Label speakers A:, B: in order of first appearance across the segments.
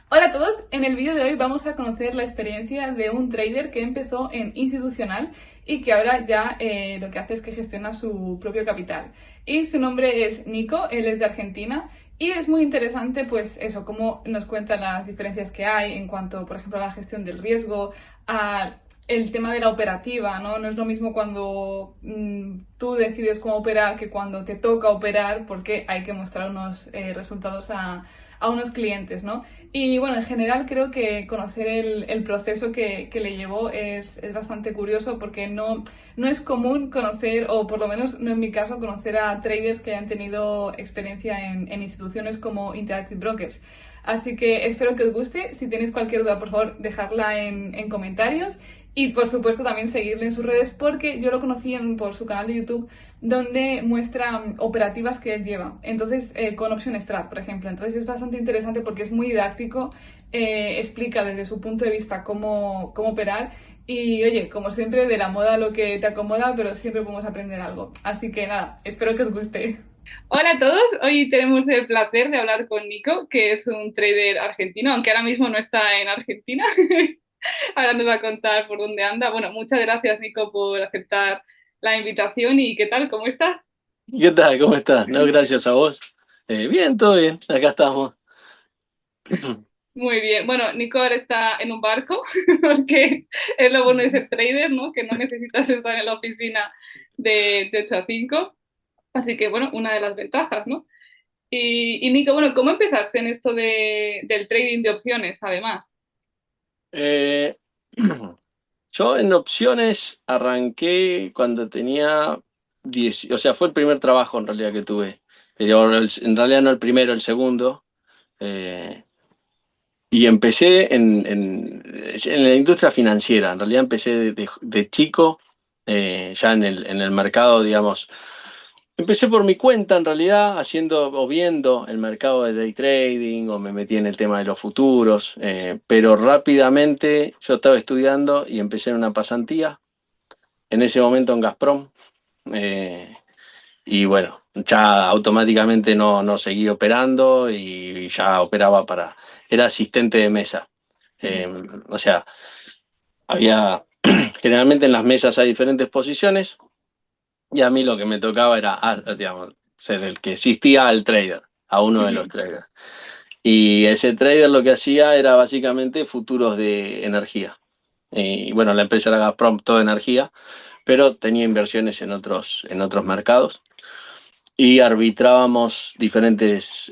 A: Hola a todos, en el vídeo de hoy vamos a conocer la experiencia de un trader que empezó en institucional y que ahora ya lo que hace es que gestiona su propio capital. Y su nombre es Nico, él es de Argentina y es muy interesante pues eso, cómo nos cuenta las diferencias que hay en cuanto, por ejemplo, a la gestión del riesgo, a el tema de la operativa, ¿no? No es lo mismo cuando tú decides cómo operar que cuando te toca operar porque hay que mostrar unos resultados a unos clientes, ¿no? Y bueno, en general creo que conocer el proceso que le llevó es bastante curioso porque no es común conocer, o por lo menos no en mi caso, conocer a traders que hayan tenido experiencia en instituciones como Interactive Brokers. Así que espero que os guste. Si tenéis cualquier duda, por favor, dejadla en comentarios. Y por supuesto también seguirle en sus redes porque yo lo conocí por su canal de YouTube donde muestra operativas que él lleva. Entonces, con Option Strat, por ejemplo. Entonces es bastante interesante porque es muy didáctico, explica desde su punto de vista cómo operar. Y oye, como siempre, de la moda lo que te acomoda, pero siempre podemos aprender algo. Así que nada, espero que os guste. Hola a todos, hoy tenemos el placer de hablar con Nico, que es un trader argentino, aunque ahora mismo no está en Argentina. Ahora nos va a contar por dónde anda. Bueno, muchas gracias, Nico, por aceptar la invitación. ¿Y qué tal? ¿Cómo estás?
B: ¿Qué tal? ¿Cómo estás? No, gracias a vos. Bien, todo bien. Acá estamos.
A: Muy bien. Bueno, Nico ahora está en un barco, porque es lo bueno de ser trader, ¿no? Que no necesitas estar en la oficina de 8 a 5. Así que, bueno, una de las ventajas, ¿no? Y Nico, bueno, ¿cómo empezaste en esto del trading de opciones, además?
B: Eh, yo en opciones arranqué cuando tenía 10, o sea, fue el primer trabajo en realidad que tuve. Pero en realidad no el primero, el segundo. Eh, y empecé en la industria financiera. En realidad empecé de chico, ya en el mercado, digamos. Empecé por mi cuenta, en realidad, haciendo o viendo el mercado de day trading o me metí en el tema de los futuros, pero rápidamente yo estaba estudiando y empecé en una pasantía, en ese momento en Gazprom, eh, y bueno, ya automáticamente no seguí operando y ya operaba era asistente de mesa. Eh, o sea, había, generalmente en las mesas hay diferentes posiciones. Y a mí lo que me tocaba era, digamos, ser el que asistía al trader, a uno de los traders. Y ese trader lo que hacía era básicamente futuros de energía. Y bueno, la empresa era Gazprom, toda energía, pero tenía inversiones en otros mercados. Y arbitrábamos diferentes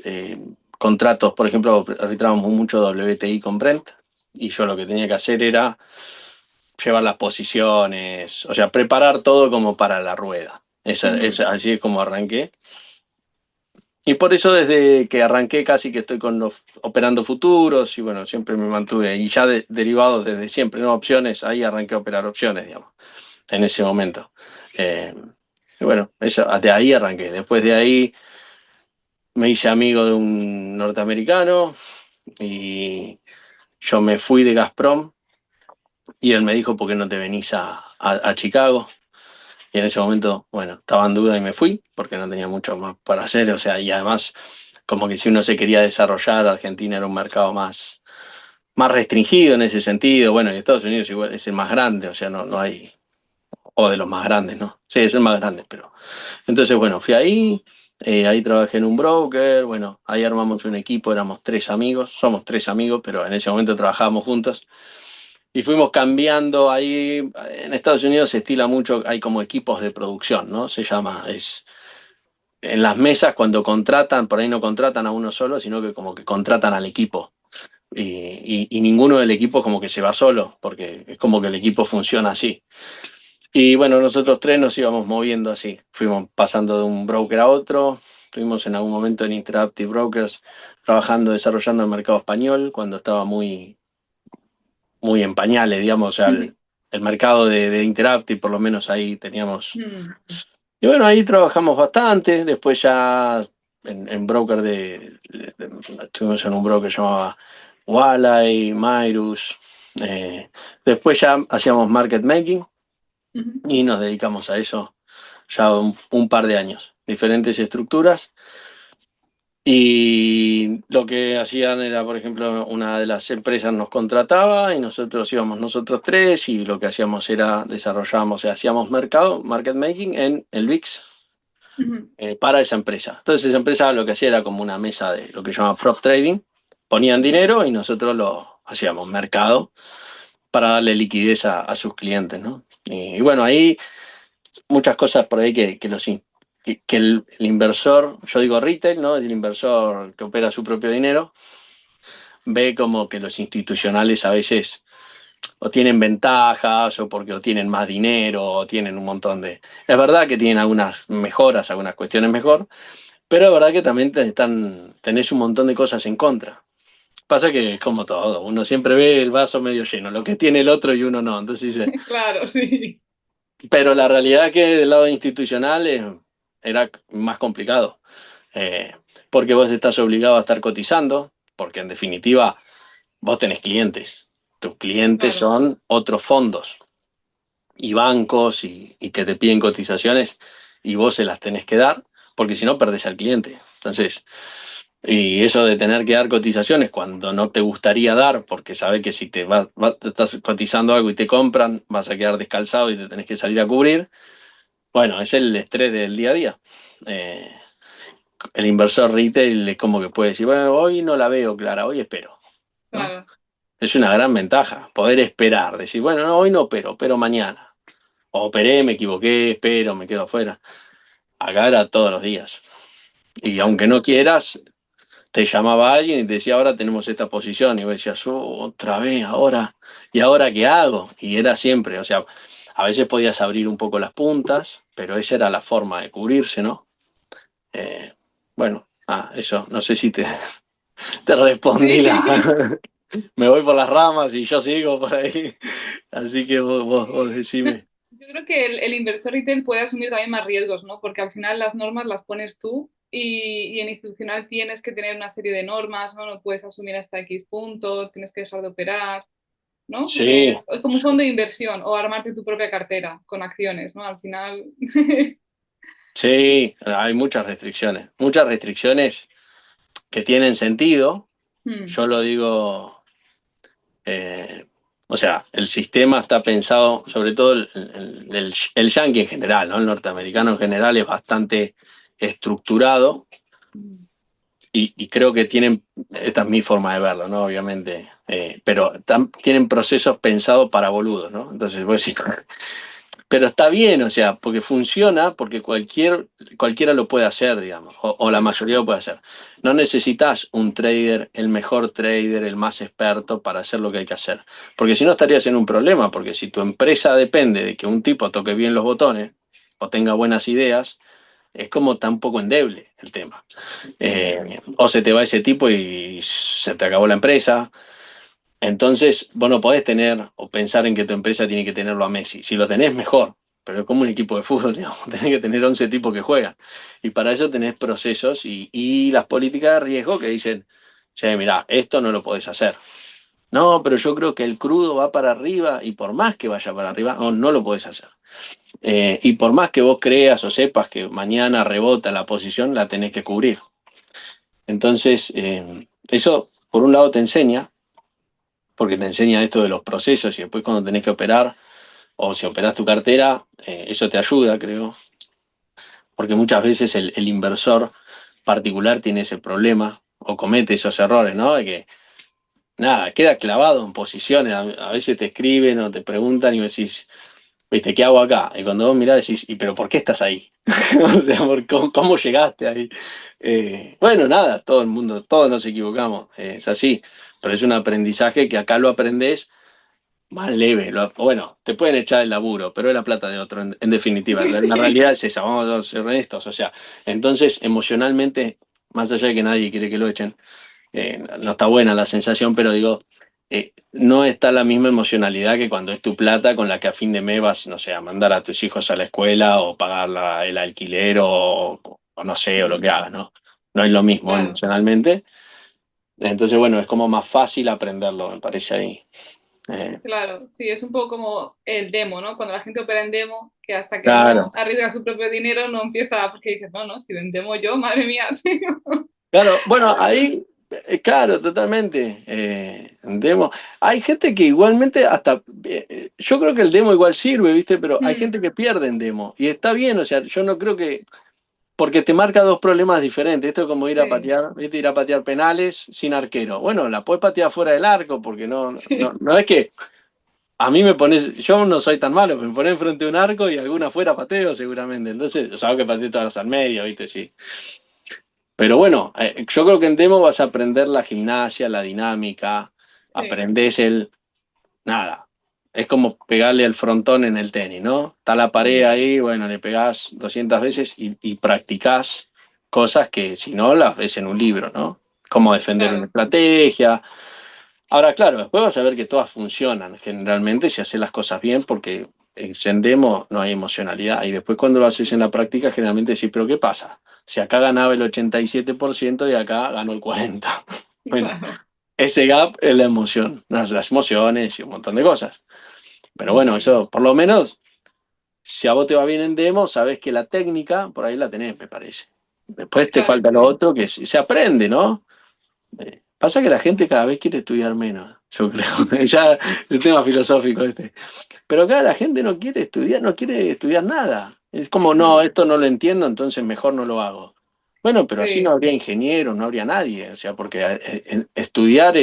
B: contratos. Por ejemplo, arbitrábamos mucho WTI con Brent. Y yo lo que tenía que hacer era llevar las posiciones, o sea, preparar todo como para la rueda. Así es como arranqué. Y por eso desde que arranqué casi que estoy operando futuros y bueno, siempre me mantuve y ya derivado desde siempre, ¿no? Opciones, ahí arranqué a operar opciones, digamos, en ese momento. Eh, y bueno, de ahí arranqué. Después de ahí me hice amigo de un norteamericano y yo me fui de Gazprom y él me dijo, ¿por qué no te venís a Chicago? Y en ese momento, bueno, estaba en duda y me fui porque no tenía mucho más para hacer. O sea, y además, como que si uno se quería desarrollar, Argentina era un mercado más restringido en ese sentido. Bueno, y Estados Unidos igual es el más grande, o sea, no hay, o de los más grandes, ¿no? Sí, es el más grande, pero. Entonces, bueno, fui ahí, ahí trabajé en un broker, bueno, ahí armamos un equipo, éramos tres amigos, somos tres amigos, pero en ese momento trabajábamos juntos. Y fuimos cambiando ahí. En Estados Unidos se estila mucho, hay como equipos de producción, ¿no? Se llama, en las mesas cuando contratan, por ahí no contratan a uno solo, sino que como que contratan al equipo. Y ninguno del equipo como que se va solo, porque es como que el equipo funciona así. Y bueno, nosotros tres nos íbamos moviendo así. Fuimos pasando de un broker a otro. Estuvimos en algún momento en Interactive Brokers trabajando, desarrollando el mercado español, cuando estaba muy en pañales, digamos, o sea, el mercado de Interactive, por lo menos ahí teníamos. Y bueno, ahí trabajamos bastante. Después ya en broker estuvimos en un broker que llamaba Walleye, Mairus. Después ya hacíamos market making y nos dedicamos a eso ya un par de años. Diferentes estructuras. Y lo que hacían era, por ejemplo, una de las empresas nos contrataba y nosotros íbamos nosotros tres y lo que hacíamos era desarrollábamos, o sea, hacíamos mercado, market making en el VIX
A: Ujú.
B: para esa empresa. Entonces esa empresa lo que hacía era como una mesa de lo que se llama prop trading, ponían dinero y nosotros lo hacíamos mercado para darle liquidez a sus clientes, ¿no? Y bueno, ahí muchas cosas por ahí que el inversor, yo digo retail, ¿no? Es el inversor que opera su propio dinero, ve como que los institucionales a veces o tienen ventajas o porque o tienen más dinero o tienen un montón de... Es verdad que tienen algunas mejoras, algunas cuestiones mejor, pero es verdad que también tenés un montón de cosas en contra. Pasa que es como todo, uno siempre ve el vaso medio lleno, lo que tiene el otro y uno no. Entonces dice,
A: Claro, sí.
B: pero la realidad es que del lado institucional era más complicado, eh, porque vos estás obligado a estar cotizando, porque en definitiva vos tenés clientes. Tus clientes
A: Claro,
B: son otros fondos y bancos y que te piden cotizaciones y vos se las tenés que dar, porque si no perdés al cliente. Entonces, y eso de tener que dar cotizaciones cuando no te gustaría dar, porque sabes que si te estás cotizando algo y te compran, vas a quedar descalzado y te tenés que salir a cubrir. Bueno, es el estrés del día a día. Eh, el inversor retail es como que puede decir, bueno, hoy no la veo clara, hoy espero, ¿no?
A: claro.
B: Es una gran ventaja, poder esperar, decir, bueno, no, hoy no opero, pero mañana. O operé, me equivoqué, espero, me quedo afuera. Acá era todos los días. Y aunque no quieras, te llamaba alguien y te decía, ahora tenemos esta posición. Y vos decías, otra vez, ahora, ¿y ahora qué hago? Y era siempre, o sea, a veces podías abrir un poco las puntas, pero esa era la forma de cubrirse, ¿no? Eh, bueno, eso, no sé si te respondí la...
A: Sí.
B: Me voy por las ramas y yo sigo por ahí. Así que vos
A: No,
B: decime.
A: yo creo que el inversor retail puede asumir también más riesgos, ¿no? Porque al final las normas las pones tú y en institucional tienes que tener una serie de normas, ¿no? No puedes asumir hasta X punto, tienes que dejar de operar, ¿no?
B: Sí,
A: Es como un fondo de inversión o armarte tu propia cartera con acciones, ¿no? Al final.
B: sí, hay muchas restricciones que tienen sentido.
A: Hmm.
B: Yo lo digo, eh, o sea, el sistema está pensado, sobre todo el yankee en general, ¿no? El norteamericano en general es bastante estructurado y creo que tienen, esta es mi forma de verlo, ¿no? Obviamente, pero tienen procesos pensados para boludos, ¿no? Entonces, vos decís, pero está bien, o sea, porque funciona, porque cualquiera lo puede hacer, digamos, o la
A: Claro,
B: mayoría lo puede hacer. No necesitas un trader, el mejor trader, el más experto para hacer lo que hay que hacer. Porque si no estarías en un problema, porque si tu empresa depende de que un tipo toque bien los botones o tenga buenas ideas, es como tan poco endeble el tema. O se te va ese tipo y se te acabó la empresa. Entonces, vos no podés tener o pensar en que tu empresa tiene que tenerlo a Messi. Si lo tenés, mejor. Pero es como un equipo de fútbol, digamos, tenés que tener 11 tipos que juegan. Y para eso tenés procesos y las políticas de riesgo que dicen, che, mirá, esto no lo podés hacer. No, pero yo creo que el crudo va para arriba y por más que vaya para arriba, no lo podés hacer. Y por más que vos creas o sepas que mañana rebota la posición, la tenés que cubrir. Entonces, eso por un lado te enseña, porque te enseña esto de los procesos y después cuando tenés que operar o si operás tu cartera, eso te ayuda, creo, porque muchas veces el inversor particular tiene ese problema o comete esos errores, ¿no? De que, nada, queda clavado en posiciones, a veces te escriben o te preguntan y vos decís, viste, ¿qué hago acá? Y cuando vos mirás decís, ¿y pero por qué estás ahí? O sea, ¿cómo llegaste ahí? Bueno, nada, todo el mundo, todos nos equivocamos, es así, pero es un aprendizaje que acá lo aprendés más leve. Bueno, te pueden echar el laburo, pero es la plata de otro, en definitiva. La realidad es esa, vamos a ser honestos. O sea, entonces emocionalmente, más allá de que nadie quiere que lo echen, no está buena la sensación, pero digo, no está la misma emocionalidad que cuando es tu plata con la que a fin de mes vas, no sé, a mandar a tus hijos a la escuela o pagar el alquiler o no sé, o lo que hagas, ¿no? No es lo mismo
A: claro.
B: emocionalmente. Entonces, bueno, es como más fácil aprenderlo, me parece ahí. Eh,
A: Claro, sí, es un poco como el demo, ¿no? Cuando la gente opera en demo, que hasta que no
B: claro.
A: arriesga su propio dinero no empieza, porque dices, no, no, si en demo yo, madre mía.
B: Claro, bueno, ahí, claro, totalmente. Demo. Hay gente que igualmente hasta, yo creo que el demo igual sirve, ¿viste? Pero hay
A: Mm,
B: gente que pierde en demo. Y está bien, o sea, yo no creo que, porque te marca dos problemas diferentes. Esto es como ir a
A: sí,
B: patear, ¿viste? Ir a patear penales sin arquero. Bueno, la puedes patear fuera del arco, porque no es que a mí me pones, yo no soy tan malo, me pones enfrente de un arco y alguna fuera pateo seguramente. Entonces, yo sabes que pateo todas al medio, ¿viste? Sí. Pero bueno, yo creo que en demo vas a aprender la gimnasia, la dinámica,
A: sí,
B: aprendes nada, es como pegarle al frontón en el tenis, ¿no? Está la pared
A: mm,
B: ahí, bueno, le pegás 200 veces y practicás cosas que si no las ves en un libro, ¿no? Cómo defender una
A: claro,
B: estrategia. Ahora, claro, después vas a ver que todas funcionan generalmente si haces las cosas bien, porque en demo no hay emocionalidad. Y después cuando lo haces en la práctica, generalmente decís, pero ¿qué pasa? Si acá ganaba el 87% y acá ganó el 40%. Bueno,
A: claro,
B: ese gap es la emoción, las emociones y un montón de cosas. Pero bueno, eso por lo menos, si a vos te va bien en demo, sabés que la técnica por ahí la tenés, me parece. Después te
A: claro,
B: falta lo
A: sí.
B: otro que se aprende, ¿no? Pasa que la gente cada vez quiere estudiar menos, yo creo. Ya es un tema filosófico este. Pero acá la gente no quiere estudiar, no quiere estudiar nada. Es como, no, esto no lo entiendo, entonces mejor no lo hago. Bueno, pero así no
A: Sí,
B: habría ingenieros, no habría nadie. O sea, porque estudiar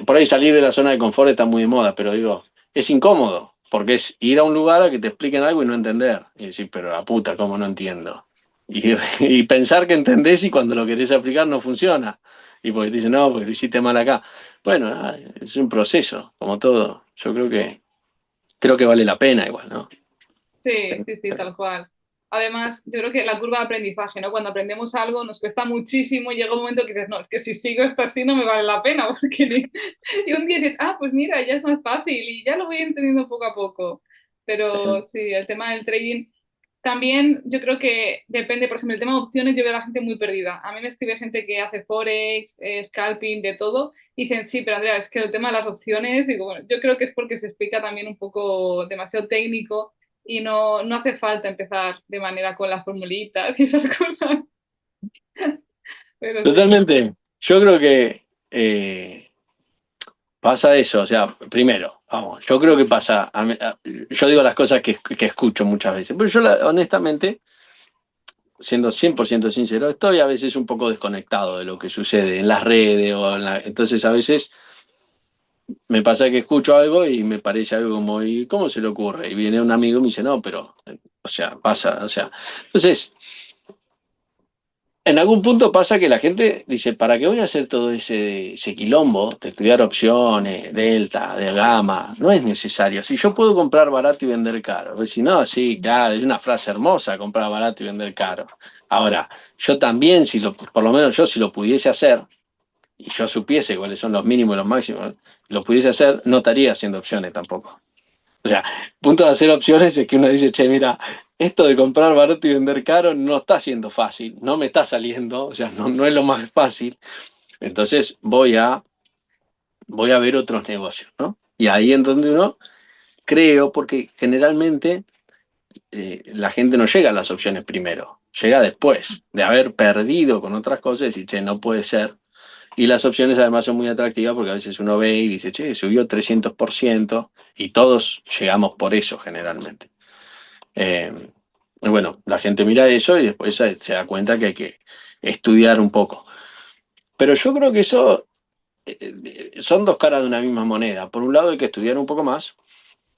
B: por ahí salir de la zona de confort está muy de moda, pero digo, es incómodo, porque es ir a un lugar a que te expliquen algo y no entender. Y decir, pero la puta, ¿cómo no entiendo? Y, y pensar que entendés y cuando lo querés aplicar no funciona. Y porque te dicen, no, porque lo hiciste mal acá. Bueno, nada, es un proceso, como todo. Yo creo que vale la pena igual, ¿no?
A: sí, sí, sí, tal cual. Además, yo creo que la curva de aprendizaje, ¿no? Cuando aprendemos algo nos cuesta muchísimo y llega un momento que dices, no, es que si sigo esto así no me vale la pena, porque y un día dices, ah, pues mira, ya es más fácil y ya lo voy entendiendo poco a poco. Pero sí, el tema del trading también yo creo que depende, por ejemplo, el tema de opciones, yo veo a la gente muy perdida. A mí me escribe gente que hace forex, scalping, de todo, y dicen, sí, pero Andrea, es que el tema de las opciones, digo, bueno, yo creo que es porque se explica también un poco demasiado técnico y no hace falta empezar de manera con las formulitas y esas cosas, pero sí,
B: Totalmente. Yo creo que pasa eso. O sea, primero, vamos, yo creo que pasa. Yo digo las cosas que escucho muchas veces, pero yo honestamente, siendo 100% sincero, estoy a veces un poco desconectado de lo que sucede en las redes entonces a veces me pasa que escucho algo y me parece algo como, ¿y cómo se le ocurre? Y viene un amigo y me dice, no, pero, o sea, pasa, o sea. Entonces, en algún punto pasa que la gente dice, ¿para qué voy a hacer todo ese quilombo de estudiar opciones, delta, de gama? No es necesario. Si yo puedo comprar barato y vender caro. Pues si no, sí, claro, es una frase hermosa, comprar barato y vender caro. Ahora, yo también, por lo menos yo si lo pudiese hacer, y yo supiese cuáles son los mínimos y los máximos, lo pudiese hacer, no estaría haciendo opciones tampoco. O sea, punto de hacer opciones es que uno dice, che, mira, esto de comprar barato y vender caro no está siendo fácil, no me está saliendo, o sea, no es lo más fácil. Entonces voy a ver otros negocios, ¿no? Y ahí en donde uno creo, porque generalmente la gente no llega a las opciones primero, llega después de haber perdido con otras cosas y decir, che, no puede ser. Y las opciones además son muy atractivas porque a veces uno ve y dice, che, subió 300% y todos llegamos por eso generalmente. Y bueno, la gente mira eso y después se da cuenta que hay que estudiar un poco. Pero yo creo que eso son dos caras de una misma moneda. Por un lado hay que estudiar un poco más,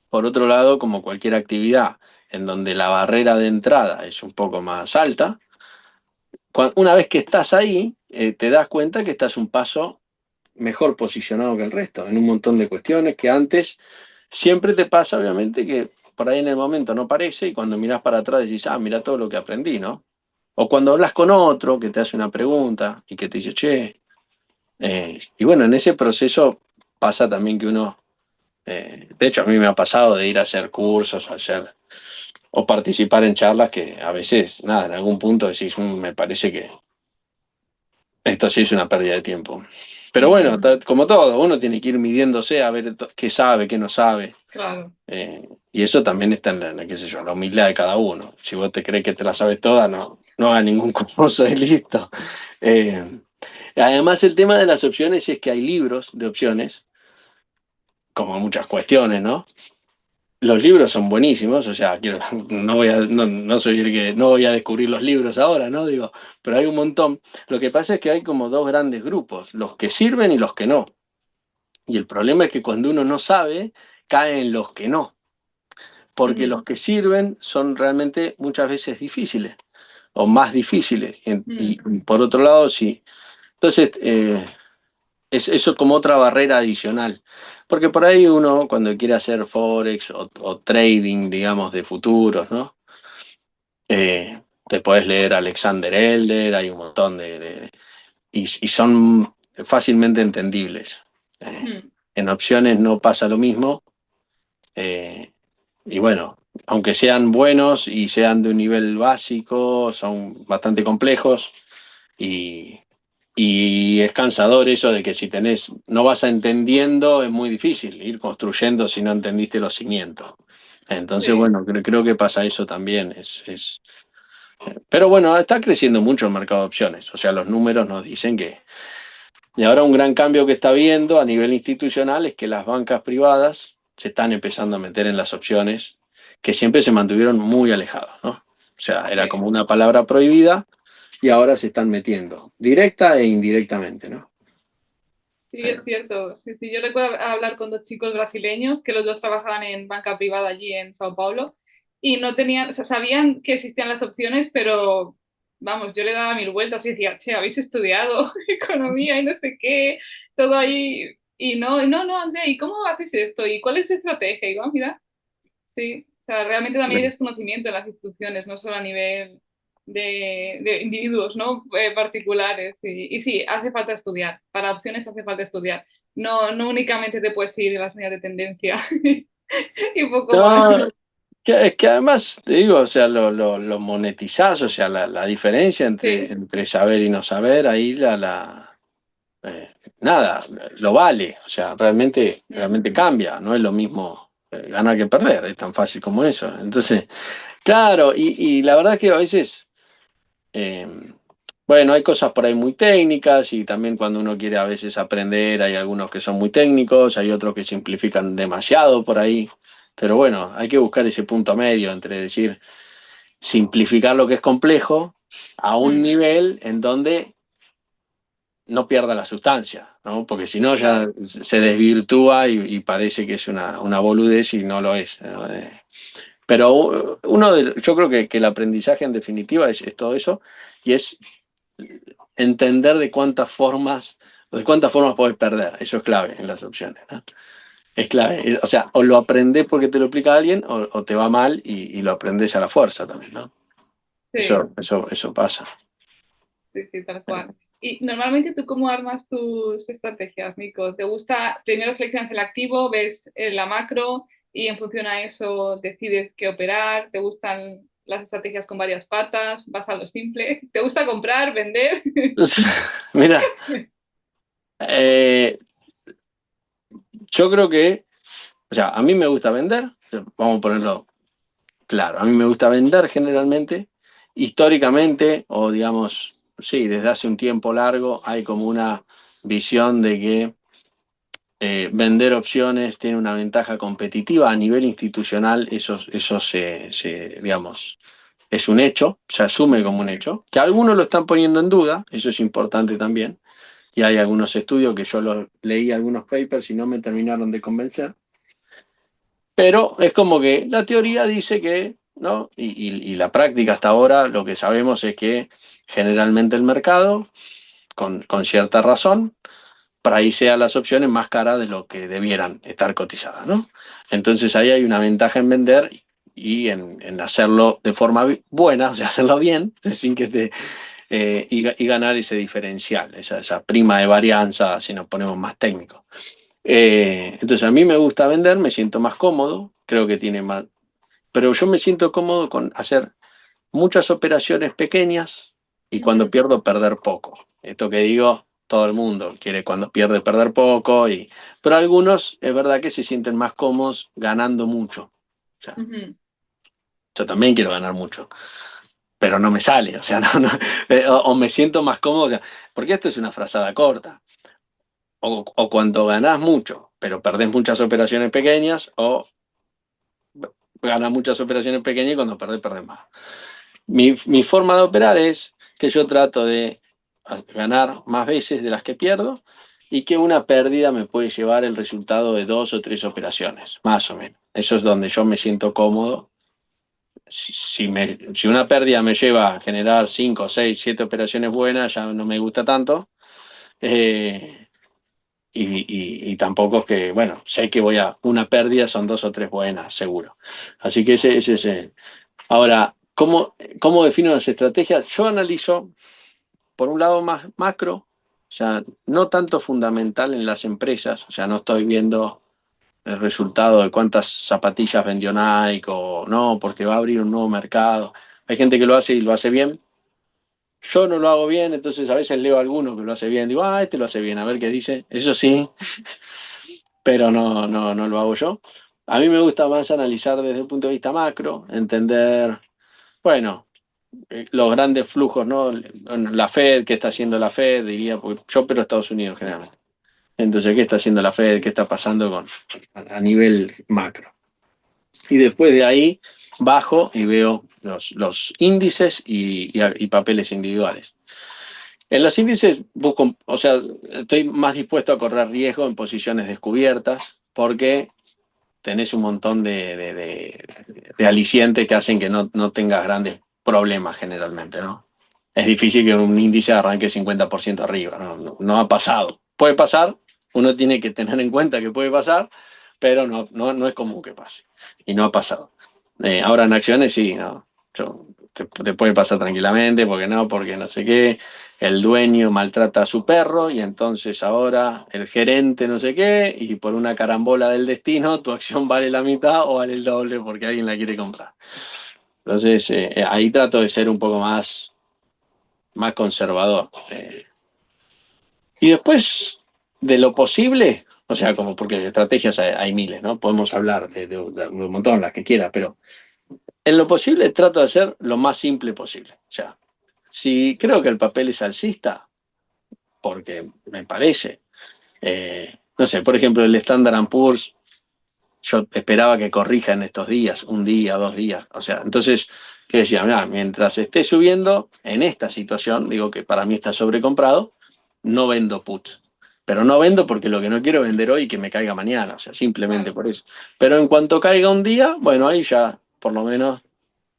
B: por otro lado, como cualquier actividad en donde la barrera de entrada es un poco más alta, una vez que estás ahí, te das cuenta que estás un paso mejor posicionado que el resto, en un montón de cuestiones que antes siempre te pasa, obviamente, que por ahí en el momento no parece y cuando miras para atrás decís, ah, mira todo lo que aprendí, ¿no? O cuando hablas con otro que te hace una pregunta y que te dice, che, y bueno, en ese proceso pasa también que uno, de hecho a mí me ha pasado de ir a hacer cursos, o participar en charlas que a veces, nada, en algún punto decís, me parece que esto sí es una pérdida de tiempo. Pero bueno, como todo, uno tiene que ir midiéndose a ver qué sabe, qué no sabe.
A: claro.
B: Y eso también está en qué sé yo, la humildad de cada uno. Si vos te crees que te la sabes toda, no no haga ningún curso y listo. Eh, Además, el tema de las opciones es que hay libros de opciones, como muchas cuestiones, ¿no? Los libros son buenísimos, o sea, no soy el que no voy a descubrir los libros ahora, ¿no? Digo, pero hay un montón. Lo que pasa es que hay como dos grandes grupos, los que sirven y los que no. Y el problema es que cuando uno no sabe, cae en los que no, porque
A: Ujú,
B: los que sirven son realmente muchas veces difíciles o más difíciles. Y,
A: mm,
B: por otro lado, sí. Entonces, eso es como otra barrera adicional. Porque por ahí uno, cuando quiere hacer Forex o trading, digamos, de futuros, ¿no? Te podés leer Alexander Elder, hay un montón y son fácilmente entendibles. Eh,
A: mm.
B: en opciones no pasa lo mismo. eh, y bueno, aunque sean buenos y sean de un nivel básico, son bastante complejos. Y, y es cansador eso de que si no vas entendiendo, es muy difícil ir construyendo si no entendiste los cimientos. Entonces,
A: Sí,
B: bueno, creo que pasa eso también. Pero bueno, está creciendo mucho el mercado de opciones. O sea, los números nos dicen que... Y ahora un gran cambio que está habiendo a nivel institucional es que las bancas privadas se están empezando a meter en las opciones que siempre se mantuvieron muy alejados, ¿no? O sea, era
A: sí.
B: como una palabra prohibida y ahora se están metiendo, directa e indirectamente, ¿no?
A: Sí,
B: Eh,
A: es cierto. Sí, sí. Yo recuerdo hablar con dos chicos brasileños que los dos trabajaban en banca privada allí en Sao Paulo y no tenían, o sea, sabían que existían las opciones, pero vamos, yo le daba mil vueltas y decía, che, habéis estudiado economía y no sé qué, todo ahí. Y no, Andrea, ¿y cómo haces esto? ¿Y cuál es tu estrategia? Y digo, "Ah, mira, sí, o sea, realmente también hay desconocimiento en las instituciones, no solo a nivel de individuos, ¿no? Particulares. Y sí, hace falta estudiar. Para opciones hace falta estudiar. No únicamente te puedes ir de las líneas de tendencia y poco más.
B: No, es que además, te digo, o sea, lo monetizás, o sea, la diferencia
A: Sí.
B: entre saber y no saber, ahí nada, lo vale, o sea,
A: Mm,
B: realmente cambia, no es lo mismo ganar que perder, es tan fácil como eso. Entonces, claro, y la verdad que a veces, eh, bueno, hay cosas por ahí muy técnicas y también cuando uno quiere a veces aprender, hay algunos que son muy técnicos, hay otros que simplifican demasiado por ahí, pero bueno, hay que buscar ese punto medio entre decir, simplificar lo que es complejo a un
A: mm,
B: nivel en donde no pierda la sustancia, ¿no? Porque si no ya
A: claro.
B: se desvirtúa y parece que es una boludez y no lo es, ¿no? Pero yo creo que el aprendizaje en definitiva es todo eso y es entender de cuántas formas podés perder. Eso es clave en las opciones, ¿no? Es clave. O sea, o lo aprendés porque te lo explica alguien o te va mal y lo aprendés a la fuerza también, ¿no?
A: Sí,
B: Eso pasa.
A: sí, sí, tal cual. Y normalmente tú cómo armas tus estrategias, Nico? ¿Te gusta, primero seleccionas el activo, ves la macro y en función a eso decides qué operar? ¿Te gustan las estrategias con varias patas? ¿Vas a lo simple? ¿Te gusta comprar, vender?
B: Mira, eh, yo creo que, o sea, a mí me gusta vender, vamos a ponerlo claro, a mí me gusta vender generalmente, históricamente, o digamos, sí, desde hace un tiempo largo hay como una visión de que vender opciones tiene una ventaja competitiva a nivel institucional, digamos, es un hecho, se asume como un hecho, que algunos lo están poniendo en duda, eso es importante también, y hay algunos estudios que yo leí algunos papers y no me terminaron de convencer. Pero es como que la teoría dice que, ¿no? Y la práctica hasta ahora, lo que sabemos es que generalmente el mercado, con cierta razón, pricea las opciones más caras de lo que debieran estar cotizadas, ¿no? Entonces ahí hay una ventaja en vender y en hacerlo de forma buena, o sea, hacerlo bien, sin que y ganar ese diferencial, esa prima de varianza, si nos ponemos más técnicos. Entonces a mí me gusta vender, me siento más cómodo, creo que tiene más, pero yo me siento cómodo con hacer muchas operaciones pequeñas y cuando
A: Ujú,
B: pierdo perder poco. Esto que digo, todo el mundo quiere cuando pierde perder poco, pero algunos es verdad que se sienten más cómodos ganando mucho. O sea,
A: ujú.
B: yo también quiero ganar mucho, pero no me sale, o sea, o me siento más cómodo, o sea, porque esto es una frazada corta, o cuando ganás mucho, pero perdés muchas operaciones pequeñas, o ganás muchas operaciones pequeñas y cuando perdés más. Mi forma de operar es que yo trato de ganar más veces de las que pierdo y que una pérdida me puede llevar el resultado de 2 o 3 operaciones, más o menos. Eso es donde yo me siento cómodo. Si una pérdida me lleva a generar 5, 6, 7 operaciones buenas, ya no me gusta tanto. Eh, y tampoco es que, bueno, sé que una pérdida son 2 o 3 buenas, seguro. Así que ese. Ahora, ¿cómo defino las estrategias? Yo analizo, por un lado, más macro, o sea, no tanto fundamental en las empresas, o sea, no estoy viendo el resultado de cuántas zapatillas vendió Nike o no, porque va a abrir un nuevo mercado. Hay gente que lo hace y lo hace bien. Yo no lo hago bien, entonces a veces leo a alguno que lo hace bien, digo, este lo hace bien, a ver qué dice. Eso sí, pero no lo hago yo. A mí me gusta más analizar desde el punto de vista macro, entender, bueno, los grandes flujos, ¿no? La Fed, ¿qué está haciendo la Fed? Diría, porque yo opero Estados Unidos generalmente. Entonces, ¿qué está haciendo la Fed? ¿Qué está pasando a nivel macro? Y después de ahí bajo y veo los índices y papeles individuales. En los índices busco, o sea, estoy más dispuesto a correr riesgo en posiciones descubiertas porque tenés un montón de alicientes que hacen que no tengas grandes problemas generalmente, ¿no? Es difícil que un índice arranque 50% arriba, no ha pasado. Puede pasar, uno tiene que tener en cuenta que puede pasar, pero no es común que pase. Y no ha pasado. Ahora en acciones sí, ¿no? Te puede pasar tranquilamente, porque no sé qué, el dueño maltrata a su perro y entonces ahora el gerente no sé qué y por una carambola del destino tu acción vale la mitad o vale el doble porque alguien la quiere comprar. Entonces ahí trato de ser un poco más conservador. Y después de lo posible, o sea, como porque estrategias hay miles, ¿no? Podemos hablar de un montón, las que quieras, pero en lo posible trato de hacer lo más simple posible. O sea, si creo que el papel es alcista, porque me parece. No sé, por ejemplo, el Standard Poor's, yo esperaba que corrija en estos días, un día, 2 días. O sea, entonces, ¿qué decía? Mirá, mientras esté subiendo en esta situación, digo que para mí está sobrecomprado, no vendo puts. Pero no vendo porque lo que no quiero es vender hoy y que me caiga mañana, o sea, simplemente por eso. Pero en cuanto caiga un día, bueno, ahí ya, por lo menos,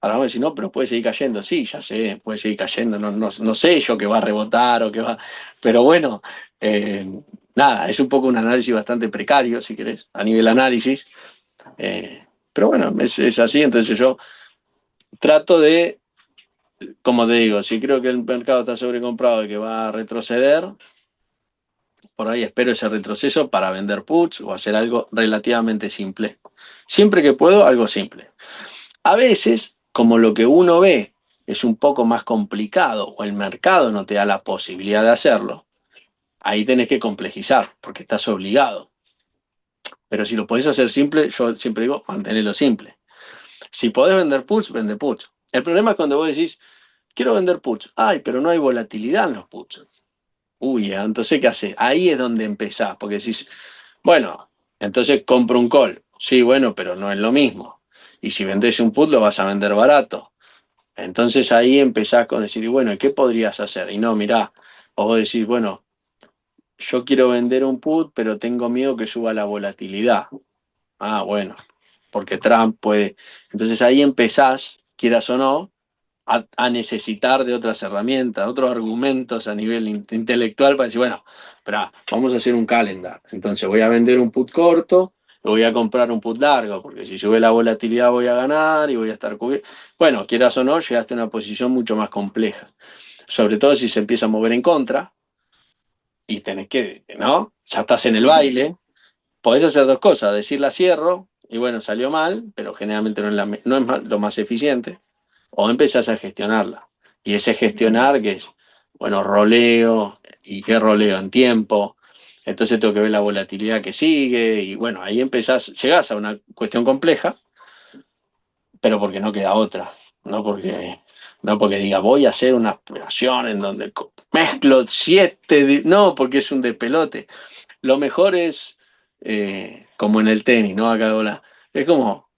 B: ahora vamos a decir, no, pero puede seguir cayendo. Sí, ya sé, puede seguir cayendo. No sé yo que va a rebotar o que va. Pero bueno, eh, nada, es un poco un análisis bastante precario, si querés, a nivel análisis. Pero bueno, es así. Entonces yo trato de, como te digo, si creo que el mercado está sobrecomprado y que va a retroceder, por ahí espero ese retroceso para vender puts o hacer algo relativamente simple. Siempre que puedo, algo simple. A veces, como lo que uno ve es un poco más complicado o el mercado no te da la posibilidad de hacerlo, ahí tenés que complejizar porque estás obligado. Pero si lo podés hacer simple, yo siempre digo, mantenerlo simple. Si podés vender puts, vende puts. El problema es cuando vos decís, quiero vender puts. Ay, pero no hay volatilidad en los puts. Uy, entonces, ¿qué haces? Ahí es donde empezás, porque decís, bueno, entonces compro un call. Sí, bueno, pero no es lo mismo. Y si vendés un put, lo vas a vender barato. Entonces ahí empezás con decir, y bueno, ¿y qué podrías hacer? Y no, mirá, o vos decís, bueno, yo quiero vender un put, pero tengo miedo que suba la volatilidad. Ah, bueno, porque Trump puede. Entonces ahí empezás, quieras o no, a necesitar de otras herramientas, otros argumentos a nivel intelectual para decir, bueno, espera, vamos a hacer un calendar. Entonces voy a vender un put corto, voy a comprar un put largo, porque si sube la volatilidad voy a ganar y voy a estar cubierto. Bueno, quieras o no, llegaste a una posición mucho más compleja. Sobre todo si se empieza a mover en contra y tenés que, ¿no? Ya estás en el baile. Podés hacer dos cosas, decir la cierro y bueno, salió mal, pero generalmente no es lo más eficiente, o empezás a gestionarla. Y ese gestionar que es, bueno, roleo, y qué roleo en tiempo, entonces tengo que ver la volatilidad que sigue, y bueno, ahí llegás a una cuestión compleja, pero porque no queda otra, no porque No porque diga, voy a hacer una operación en donde mezclo siete, no, porque es un despelote. Lo mejor es como en el tenis, ¿no? Acá hago es como,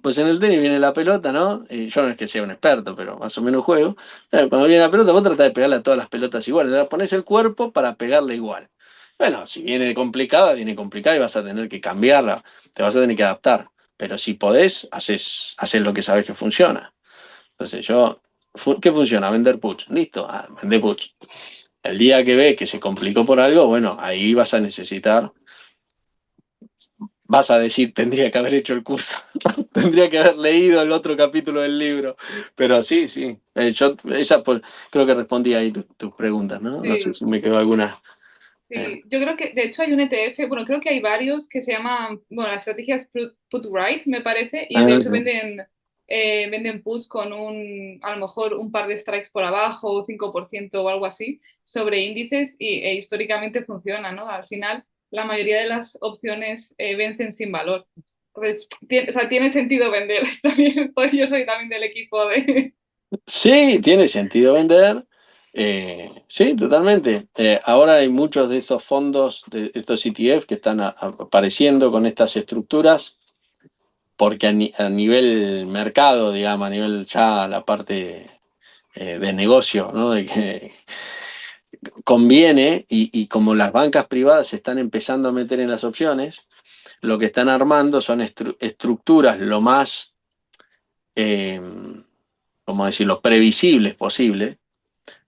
B: pues en el tenis viene la pelota, ¿no? Y yo no es que sea un experto, pero más o menos juego. Cuando viene la pelota, vos tratás de pegarle a todas las pelotas igual. Le pones el cuerpo para pegarle igual. Bueno, si viene complicada y vas a tener que cambiarla, te vas a tener que adaptar. Pero si podés, haces lo que sabes que funciona. Entonces ¿qué funciona? Vender puts. Listo, vender puts. El día que ves que se complicó por algo, bueno, ahí vas a necesitar, vas a decir, tendría que haber hecho el curso, tendría que haber leído el otro capítulo del libro. Pero sí, sí, creo que respondí ahí tus preguntas, ¿no? No sé
A: Sí,
B: si me quedó alguna. eh,
A: sí. Yo creo que, de hecho, hay un ETF, bueno, creo que hay varios que se llaman, bueno, la estrategia es Put Right, me parece, y de hecho
B: sí.
A: venden puts con a lo mejor un par de strikes por abajo, o 5% o algo así, sobre índices e históricamente funciona, ¿no? Al final, la mayoría de las opciones vencen sin valor. Entonces, o sea, tiene sentido vender. También, pues yo soy también del equipo de...
B: Sí, tiene sentido vender. Sí, totalmente. Ahora hay muchos de esos fondos, de estos ETF que están apareciendo con estas estructuras, porque a nivel mercado, digamos, a nivel ya la parte de negocio, ¿no? De que conviene, y como las bancas privadas se están empezando a meter en las opciones, lo que están armando son estructuras lo más, eh, ¿cómo decirlo?, previsibles posible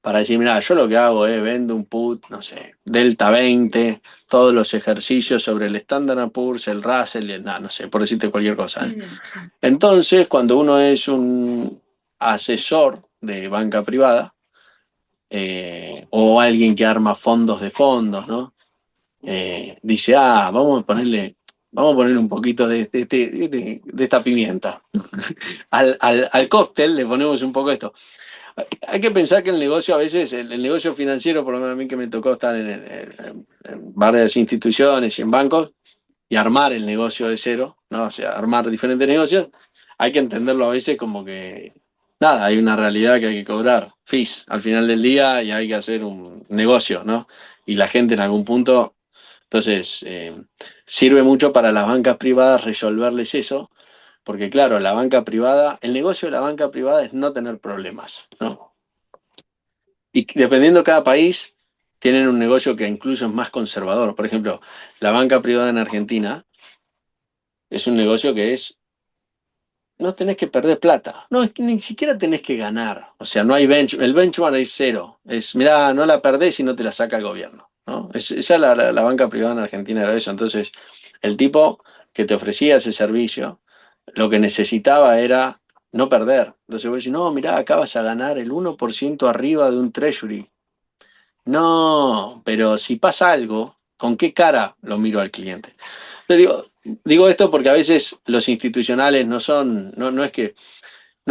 B: para decir, mira, yo lo que hago es vendo un put, no sé, Delta 20, todos los ejercicios sobre el Standard Poor's, el Russell, no sé, por decirte cualquier cosa. ¿Eh?
A: Ujú,
B: Entonces, cuando uno es un asesor de banca privada, o alguien que arma fondos de fondos, ¿no? Dice, vamos a ponerle un poquito de esta pimienta. Al cóctel le ponemos un poco de esto. Hay que pensar que el negocio a veces, el negocio financiero, por lo menos a mí que me tocó estar en varias instituciones y en bancos, y armar el negocio de cero, ¿no? O sea, armar diferentes negocios, hay que entenderlo a veces como que, nada, hay una realidad que hay que cobrar fees al final del día y hay que hacer un negocio, ¿no? Y la gente en algún punto, entonces, sirve mucho para las bancas privadas resolverles eso, porque claro, la banca privada, el negocio de la banca privada es no tener problemas, ¿no? Y dependiendo de cada país, tienen un negocio que incluso es más conservador. Por ejemplo, la banca privada en Argentina es un negocio que no tenés que perder plata, no, es que ni siquiera tenés que ganar. O sea, no hay el benchmark es cero. Es, mirá, no la perdés y no te la saca el gobierno, ¿no? Esa la banca privada en Argentina era eso. Entonces, el tipo que te ofrecía ese servicio, lo que necesitaba era no perder. Entonces vos decís, no, mirá, acá vas a ganar el 1% arriba de un treasury. No, pero si pasa algo, ¿con qué cara lo miro al cliente? Te digo esto porque a veces los institucionales no es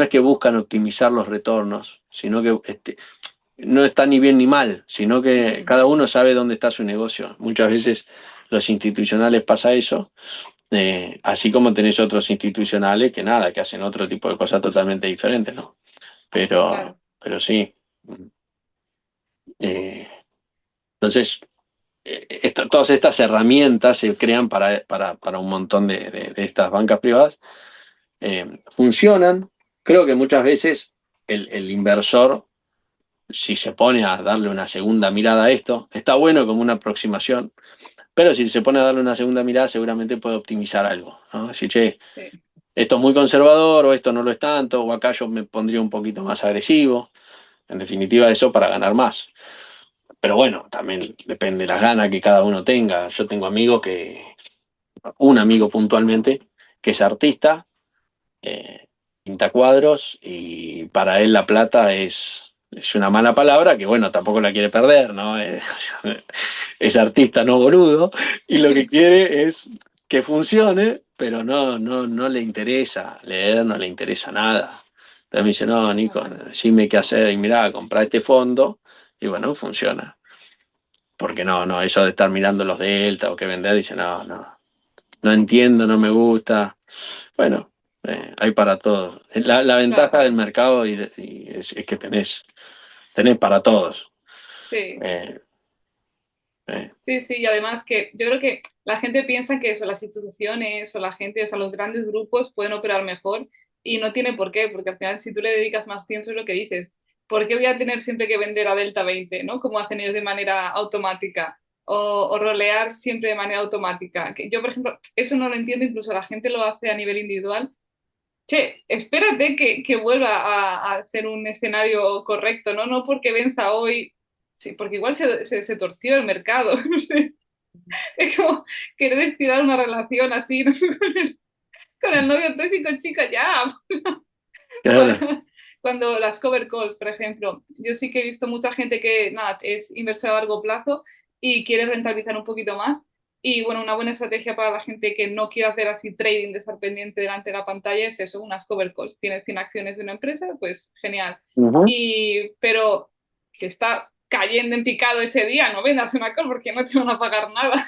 B: que buscan optimizar los retornos, sino que no está ni bien ni mal, sino que
A: ujú.
B: cada uno sabe dónde está su negocio. Muchas veces los institucionales pasa eso, así como tenés otros institucionales que nada, que hacen otro tipo de cosas totalmente diferentes, ¿no?
A: Claro.
B: Pero sí. Eh, entonces, todas estas herramientas se crean para un montón de estas bancas privadas. Funcionan. Creo que muchas veces el inversor, si se pone a darle una segunda mirada a esto, está bueno como una aproximación, pero si se pone a darle una segunda mirada, seguramente puede optimizar algo, ¿no? Decir, che,
A: Sí,
B: esto es muy conservador, o esto no lo es tanto, o acá yo me pondría un poquito más agresivo. En definitiva, eso para ganar más. Pero bueno, también depende de las ganas que cada uno tenga. Yo tengo un amigo puntualmente, que es artista, pinta cuadros y para él la plata es una mala palabra que bueno, tampoco la quiere perder, ¿no? Es artista, no boludo, y lo que quiere es que funcione, pero no le interesa leer, no le interesa nada. Entonces me dice, no, Nico, decime qué hacer y mirá, comprá este fondo y bueno, funciona. Porque no, eso de estar mirando los Delta o qué vender, dice, no entiendo, no me gusta. Bueno. hay para todos. La ventaja
A: Claro,
B: del mercado es que tenés para todos.
A: sí.
B: Eh, eh,
A: Sí, sí, y además que yo creo que la gente piensa que eso, las instituciones o la gente, o sea, los grandes grupos pueden operar mejor y no tiene por qué, porque al final si tú le dedicas más tiempo es lo que dices, ¿por qué voy a tener siempre que vender a Delta 20, ¿no? Como hacen ellos de manera automática o rolear siempre de manera automática. Que yo, por ejemplo, eso no lo entiendo, incluso la gente lo hace a nivel individual. Che, espérate que vuelva a ser un escenario correcto, ¿no? No porque venza hoy, sí, porque igual se torció el mercado, no sé. Es como querer estirar una relación así, ¿no? Con el novio tóxico, chica, ya.
B: claro.
A: Para, cuando las cover calls, por ejemplo, yo sí que he visto mucha gente que, nada, es inversor a largo plazo y quiere rentabilizar un poquito más. Y bueno, una buena estrategia para la gente que no quiere hacer así trading de estar pendiente delante de la pantalla es eso, unas cover calls. Tienes 100 acciones de una empresa, pues genial.
B: Ujú.
A: Pero si está cayendo en picado ese día, no vendas una call porque no te van a pagar nada.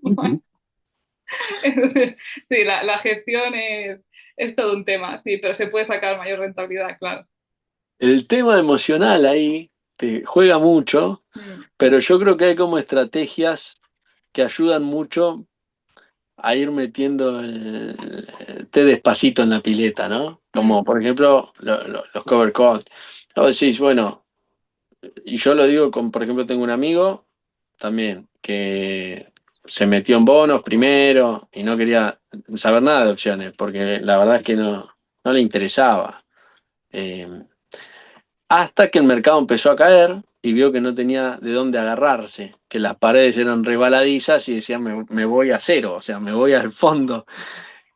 B: Ujú.
A: Entonces, sí, la gestión es todo un tema, sí, pero se puede sacar mayor rentabilidad, claro.
B: El tema emocional ahí te juega mucho,
A: Mm,
B: pero yo creo que hay como estrategias que ayudan mucho a ir metiendo el té despacito en la pileta, ¿no? Como
A: mm,
B: por ejemplo los cover calls. Vos decís, bueno, y yo lo digo con, por ejemplo, tengo un amigo también que se metió en bonos primero y no quería saber nada de opciones, porque la verdad es que no le interesaba. Eh, Hasta que el mercado empezó a caer y vio que no tenía de dónde agarrarse, que las paredes eran resbaladizas y decía, me voy a cero, o sea, me voy al fondo.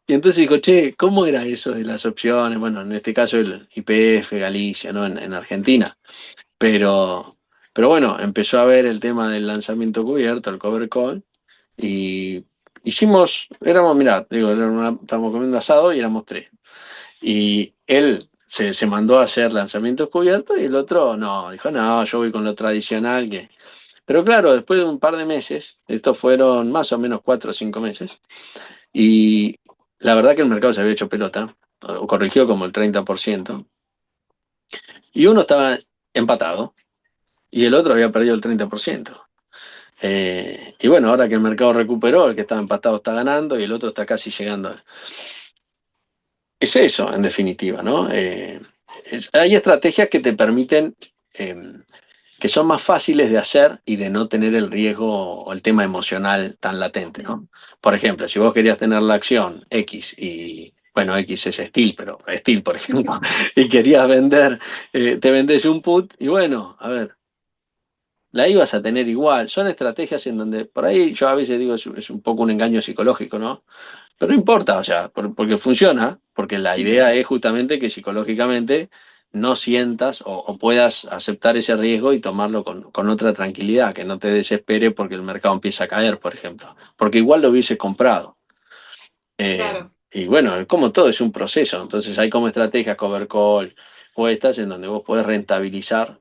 B: Y entonces dijo, che, ¿cómo era eso de las opciones? Bueno, en este caso el YPF, Galicia, ¿no? En Argentina. Pero, pero bueno, empezó a ver el tema del lanzamiento cubierto, el cover call, y mirá, digo, estábamos comiendo asado y éramos tres. Y él se mandó a hacer lanzamientos cubiertos y el otro no, dijo, no, yo voy con lo tradicional que... Pero claro, después de un par de meses, estos fueron más o menos 4 o 5 meses, y la verdad que el mercado se había hecho pelota, o corrigió como el 30%, y uno estaba empatado y el otro había perdido el 30%. Y bueno, ahora que el mercado recuperó, el que estaba empatado está ganando y el otro está casi llegando. Es eso, en definitiva, ¿no? Hay estrategias que te permiten, eh, que son más fáciles de hacer y de no tener el riesgo o el tema emocional tan latente,
A: mm.
B: ¿no? Por ejemplo, si vos querías tener la acción X y, bueno, X es Steel, pero Steel, por ejemplo, y querías vender, te vendés un put y bueno, a ver, la ibas a tener igual. Son estrategias en donde, por ahí yo a veces digo, es un poco un engaño psicológico, ¿no? Pero no importa, o sea, porque funciona, porque la idea es justamente que psicológicamente no sientas o puedas aceptar ese riesgo y tomarlo con otra tranquilidad, que no te desespere porque el mercado empieza a caer, por ejemplo, porque igual lo hubieses comprado.
A: Claro,
B: Y bueno, como todo es un proceso, entonces hay como estrategias cover call o estas en donde vos podés rentabilizar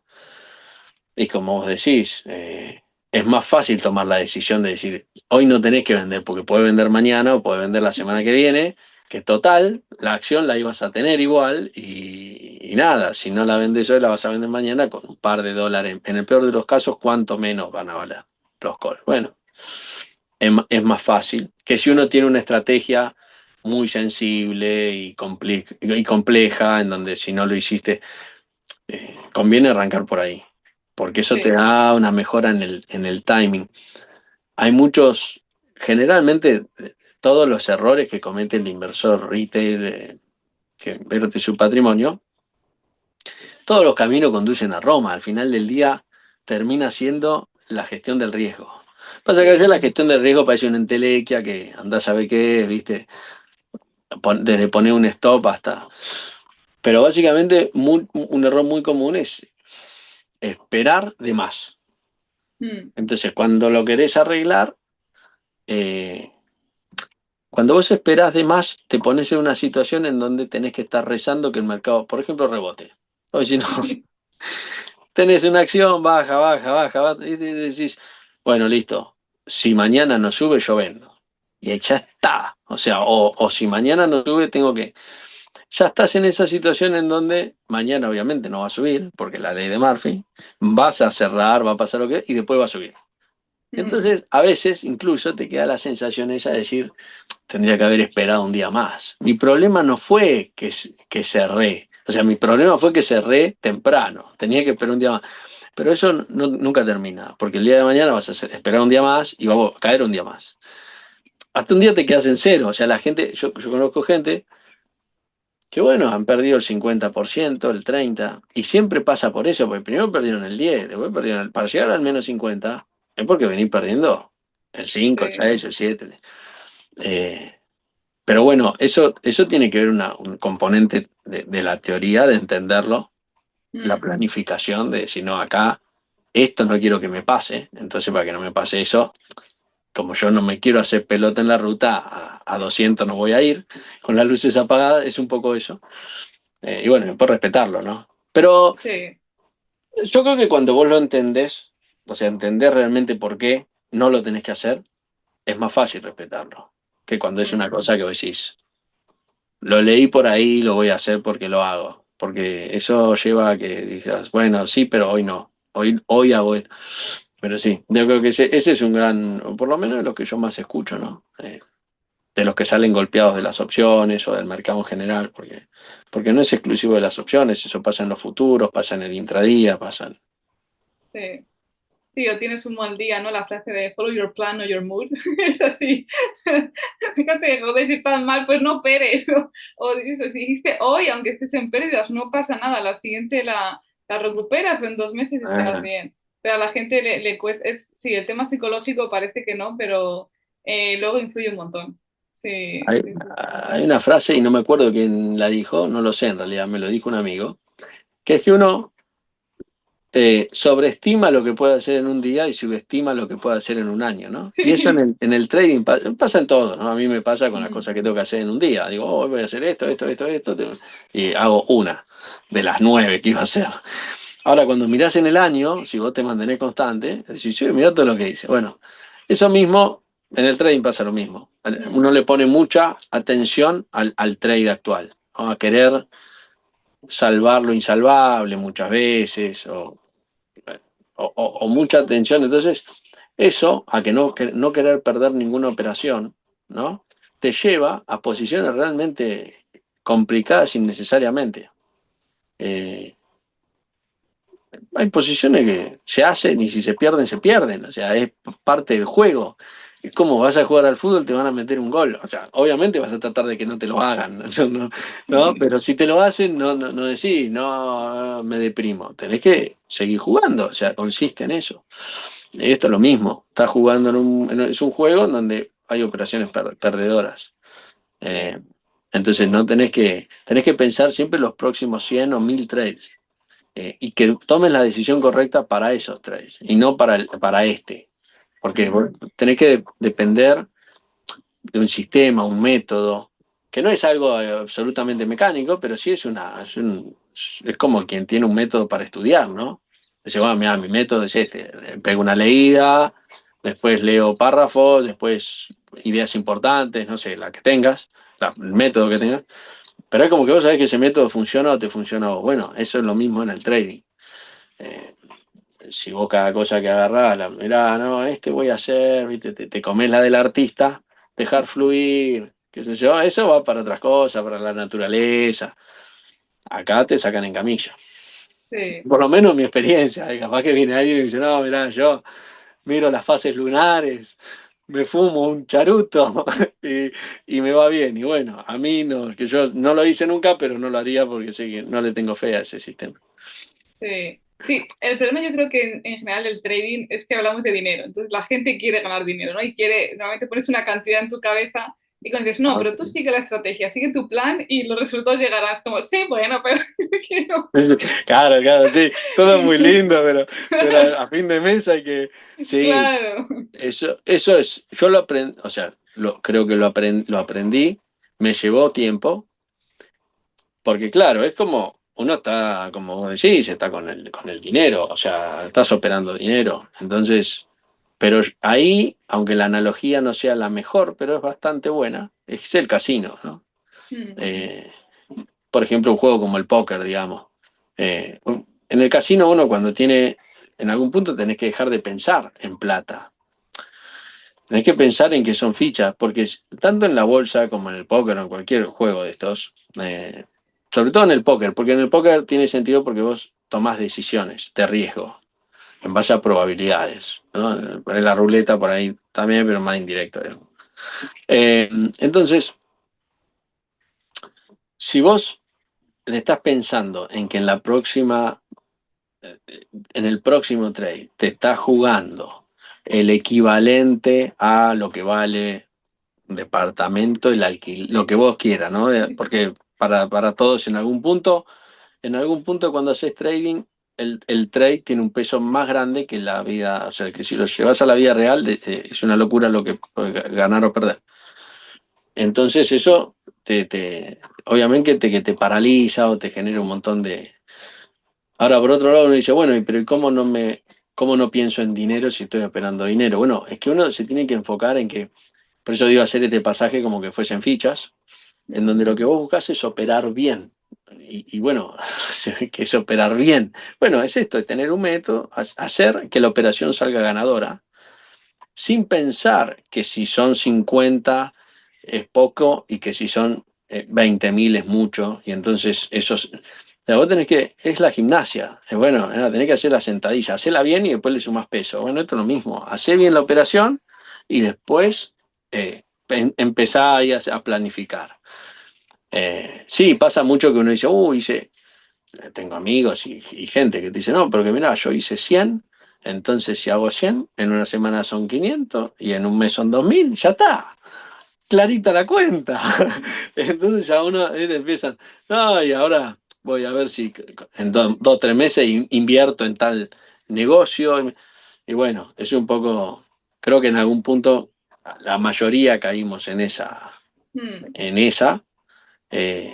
B: y como vos decís, es más fácil tomar la decisión de decir, hoy no tenés que vender porque puedes vender mañana o puedes vender la semana que viene, que total, la acción la ibas a tener igual y nada, si no la vendes hoy la vas a vender mañana con un par de dólares. En el peor de los casos, ¿cuánto menos van a valer los calls? Bueno, es más fácil que si uno tiene una estrategia muy sensible y compleja, en donde si no lo hiciste conviene arrancar por ahí, porque eso te
A: sí,
B: da una mejora en el timing. Hay muchos, generalmente, todos los errores que comete el inversor retail que invierte su patrimonio, todos los caminos conducen a Roma. Al final del día termina siendo la gestión del riesgo. Pasa que a veces
A: sí,
B: la gestión del riesgo parece una entelequia que andás a saber qué es, ¿viste? Desde poner un stop hasta... Pero básicamente un error muy común es esperar de más.
A: mm,
B: Entonces, cuando lo querés arreglar, eh, cuando vos esperás de más, te pones en una situación en donde tenés que estar rezando que el mercado, por ejemplo, rebote. O si no, tenés una acción, baja, baja, baja, baja, y decís, bueno, listo, si mañana no sube, yo vendo. Y ahí ya está. O sea, o si mañana no sube, tengo que... ya estás en esa situación en donde mañana obviamente no va a subir, porque la ley de Murphy, vas a cerrar, va a pasar lo que, y después va a subir.
A: Mm,
B: Entonces, a veces incluso te queda la sensación esa de decir, tendría que haber esperado un día más. Mi problema no fue que cerré, o sea, mi problema fue que cerré temprano, tenía que esperar un día más. Pero eso nunca termina, porque el día de mañana vas a esperar un día más y va a caer un día más. Hasta un día te quedas en cero, o sea, la gente, yo conozco gente que bueno, han perdido el 50%, el 30%, y siempre pasa por eso, porque primero perdieron el 10, después perdieron para llegar al menos 50, es porque venís perdiendo el 5, el
A: sí.
B: 6, el 7. Eh, pero bueno, eso tiene que ver un componente de la teoría, de entenderlo, la
A: Mm,
B: planificación, de decir, no, acá esto no quiero que me pase, entonces para que no me pase eso, como yo no me quiero hacer pelota en la ruta, a 200 no voy a ir, con las luces apagadas, es un poco eso. Y bueno, después respetarlo, ¿no? Pero
A: sí.
B: yo creo que cuando vos lo entendés, o sea, entendés realmente por qué no lo tenés que hacer, es más fácil respetarlo que cuando es una
A: Mm,
B: cosa que vos decís, lo leí por ahí, lo voy a hacer porque lo hago. Porque eso lleva a que digas, bueno, sí, pero hoy no. Hoy hago esto. Pero sí, yo creo que ese es un gran, o por lo menos de lo que yo más escucho, ¿no? De los que salen golpeados de las opciones o del mercado en general, porque no es exclusivo de las opciones, eso pasa en los futuros, pasa en el intradía, pasa en...
A: sí. Sí, o tienes un mal día, ¿no? La frase de follow your plan or your mood. Es así. Fíjate, joder, si estás mal, pues no operes. O eso, si dijiste hoy, aunque estés en pérdidas, no pasa nada. La siguiente la recuperas o en 2 meses estarás
B: Ah,
A: bien. Pero a la gente le cuesta. Sí, el tema psicológico parece que no, pero luego influye un montón. Sí,
B: hay,
A: sí, sí.
B: hay una frase, y no me acuerdo quién la dijo, no lo sé en realidad, me lo dijo un amigo, que es que uno sobreestima lo que puede hacer en un día y subestima lo que puede hacer en un año, ¿no? Y eso
A: Sí.
B: en el trading pasa en todo, ¿no? A mí me pasa con las
A: Mm,
B: cosas que tengo que hacer en un día. Digo, oh, hoy voy a hacer esto, y hago una de las 9 que iba a hacer. Ahora, cuando mirás en el año, si vos te mantenés constante, decís, sí, mirá todo lo que hice. Bueno, eso mismo, en el trading pasa lo mismo.
A: mm,
B: Uno le pone mucha atención al trade actual, ¿no? A querer salvar lo insalvable muchas veces, o mucha atención. Entonces, eso, a que no querer perder ninguna operación, ¿no? Te lleva a posiciones realmente complicadas innecesariamente. Eh, Hay posiciones que se hacen y si se pierden, se pierden. O sea, es parte del juego. Es como vas a jugar al fútbol, te van a meter un gol. O sea, obviamente vas a tratar de que no te lo hagan, ¿no? Pero si te lo hacen, no decís, no, me deprimo. Tenés que seguir jugando. O sea, consiste en eso. Y esto es lo mismo. Estás jugando es un juego en donde hay operaciones perdedoras.
A: sí.
B: Eh, entonces no tenés que pensar siempre los próximos 100 o 1000 trades, y que tomes la decisión correcta para esos trades y no para este. Porque
A: Mm,
B: vos tenés que depender de un sistema, un método, que no es algo absolutamente mecánico, pero sí es como quien tiene un método para estudiar, ¿no? Dice, bueno, mira, mi método es este, pego una leída, después leo párrafos, después ideas importantes, no sé, la que tengas, el método que tengas, pero es como que vos sabés que ese método funciona o te funciona a vos. Bueno, eso es lo mismo en el trading. Eh, si vos cada cosa que agarrás, mirá, no, este voy a hacer, ¿viste? Te comés la del artista, dejar fluir, qué sé yo, eso va para otras cosas, para la naturaleza. Acá te sacan en camilla.
A: sí.
B: Por lo menos mi experiencia, capaz que viene alguien y dice, no, mirá, yo miro las fases lunares, me fumo un charuto y, y me va bien. Y bueno, a mí no, que yo no lo hice nunca, pero no lo haría porque sé que no le tengo fe a ese sistema.
A: Sí, sí, el problema yo creo que en general del trading es que hablamos de dinero, entonces la gente quiere ganar dinero, ¿no? Y quiere, normalmente pones una cantidad en tu cabeza y cuando dices, no,
B: Ah,
A: pero tú
B: sí.
A: sigue la estrategia, sigue tu plan y los resultados llegarás como, sí, bueno, pero quiero.
B: Claro, claro, sí, todo muy lindo, pero a fin de mes hay que, sí,
A: Claro.
B: eso es, yo lo aprendí, o sea, creo que lo aprendí, me llevó tiempo, porque claro, es como, uno está, como vos decís, está con el dinero, o sea, estás operando dinero, entonces, pero ahí, aunque la analogía no sea la mejor, pero es bastante buena, es el casino, ¿no?
A: Mm,
B: Eh, por ejemplo, un juego como el póker, digamos. En el casino uno cuando tiene, en algún punto tenés que dejar de pensar en plata. Tenés que pensar en que son fichas, porque tanto en la bolsa como en el póker o en cualquier juego de estos, sobre todo en el póker, porque en el póker tiene sentido porque vos tomás decisiones de riesgo en base a probabilidades, ¿no? Por ahí la ruleta por ahí también, pero más indirecto, digamos. Entonces, si vos estás pensando en que en el próximo trade te estás jugando el equivalente a lo que vale un departamento, lo que vos quieras, ¿no? Porque para todos en algún punto cuando haces trading, el trade tiene un peso más grande que la vida, o sea, que si lo llevas a la vida real, es una locura lo que puedes ganar o perder. Entonces eso obviamente que te paraliza o te genera un montón de... Ahora, por otro lado, uno dice, bueno, pero ¿y cómo no pienso en dinero si estoy operando dinero? Bueno, es que uno se tiene que enfocar en que, por eso digo hacer este pasaje como que fuesen fichas, en donde lo que vos buscas es operar bien. Y bueno, ¿qué es operar bien? Bueno, es esto, es tener un método, hacer que la operación salga ganadora, sin pensar que si son 50 es poco y que si son 20.000 es mucho. Y entonces o sea, vos tenés que, es la gimnasia, es bueno, tenés que hacer la sentadilla, hacela bien y después le sumás peso. Bueno, esto es lo mismo, hacé bien la operación y después empezá ahí a planificar. Sí, pasa mucho que uno dice, tengo amigos y gente que te dice, no, pero que mira, yo hice 100, entonces si hago 100 en una semana son 500 y en un mes son 2.000 ya está, clarita la cuenta. Entonces ya uno empiezan, no, y ahora voy a ver si en 2 o 3 meses invierto en tal negocio. Y bueno, es un poco, creo que en algún punto la mayoría caímos
A: Mm,
B: en esa. eh,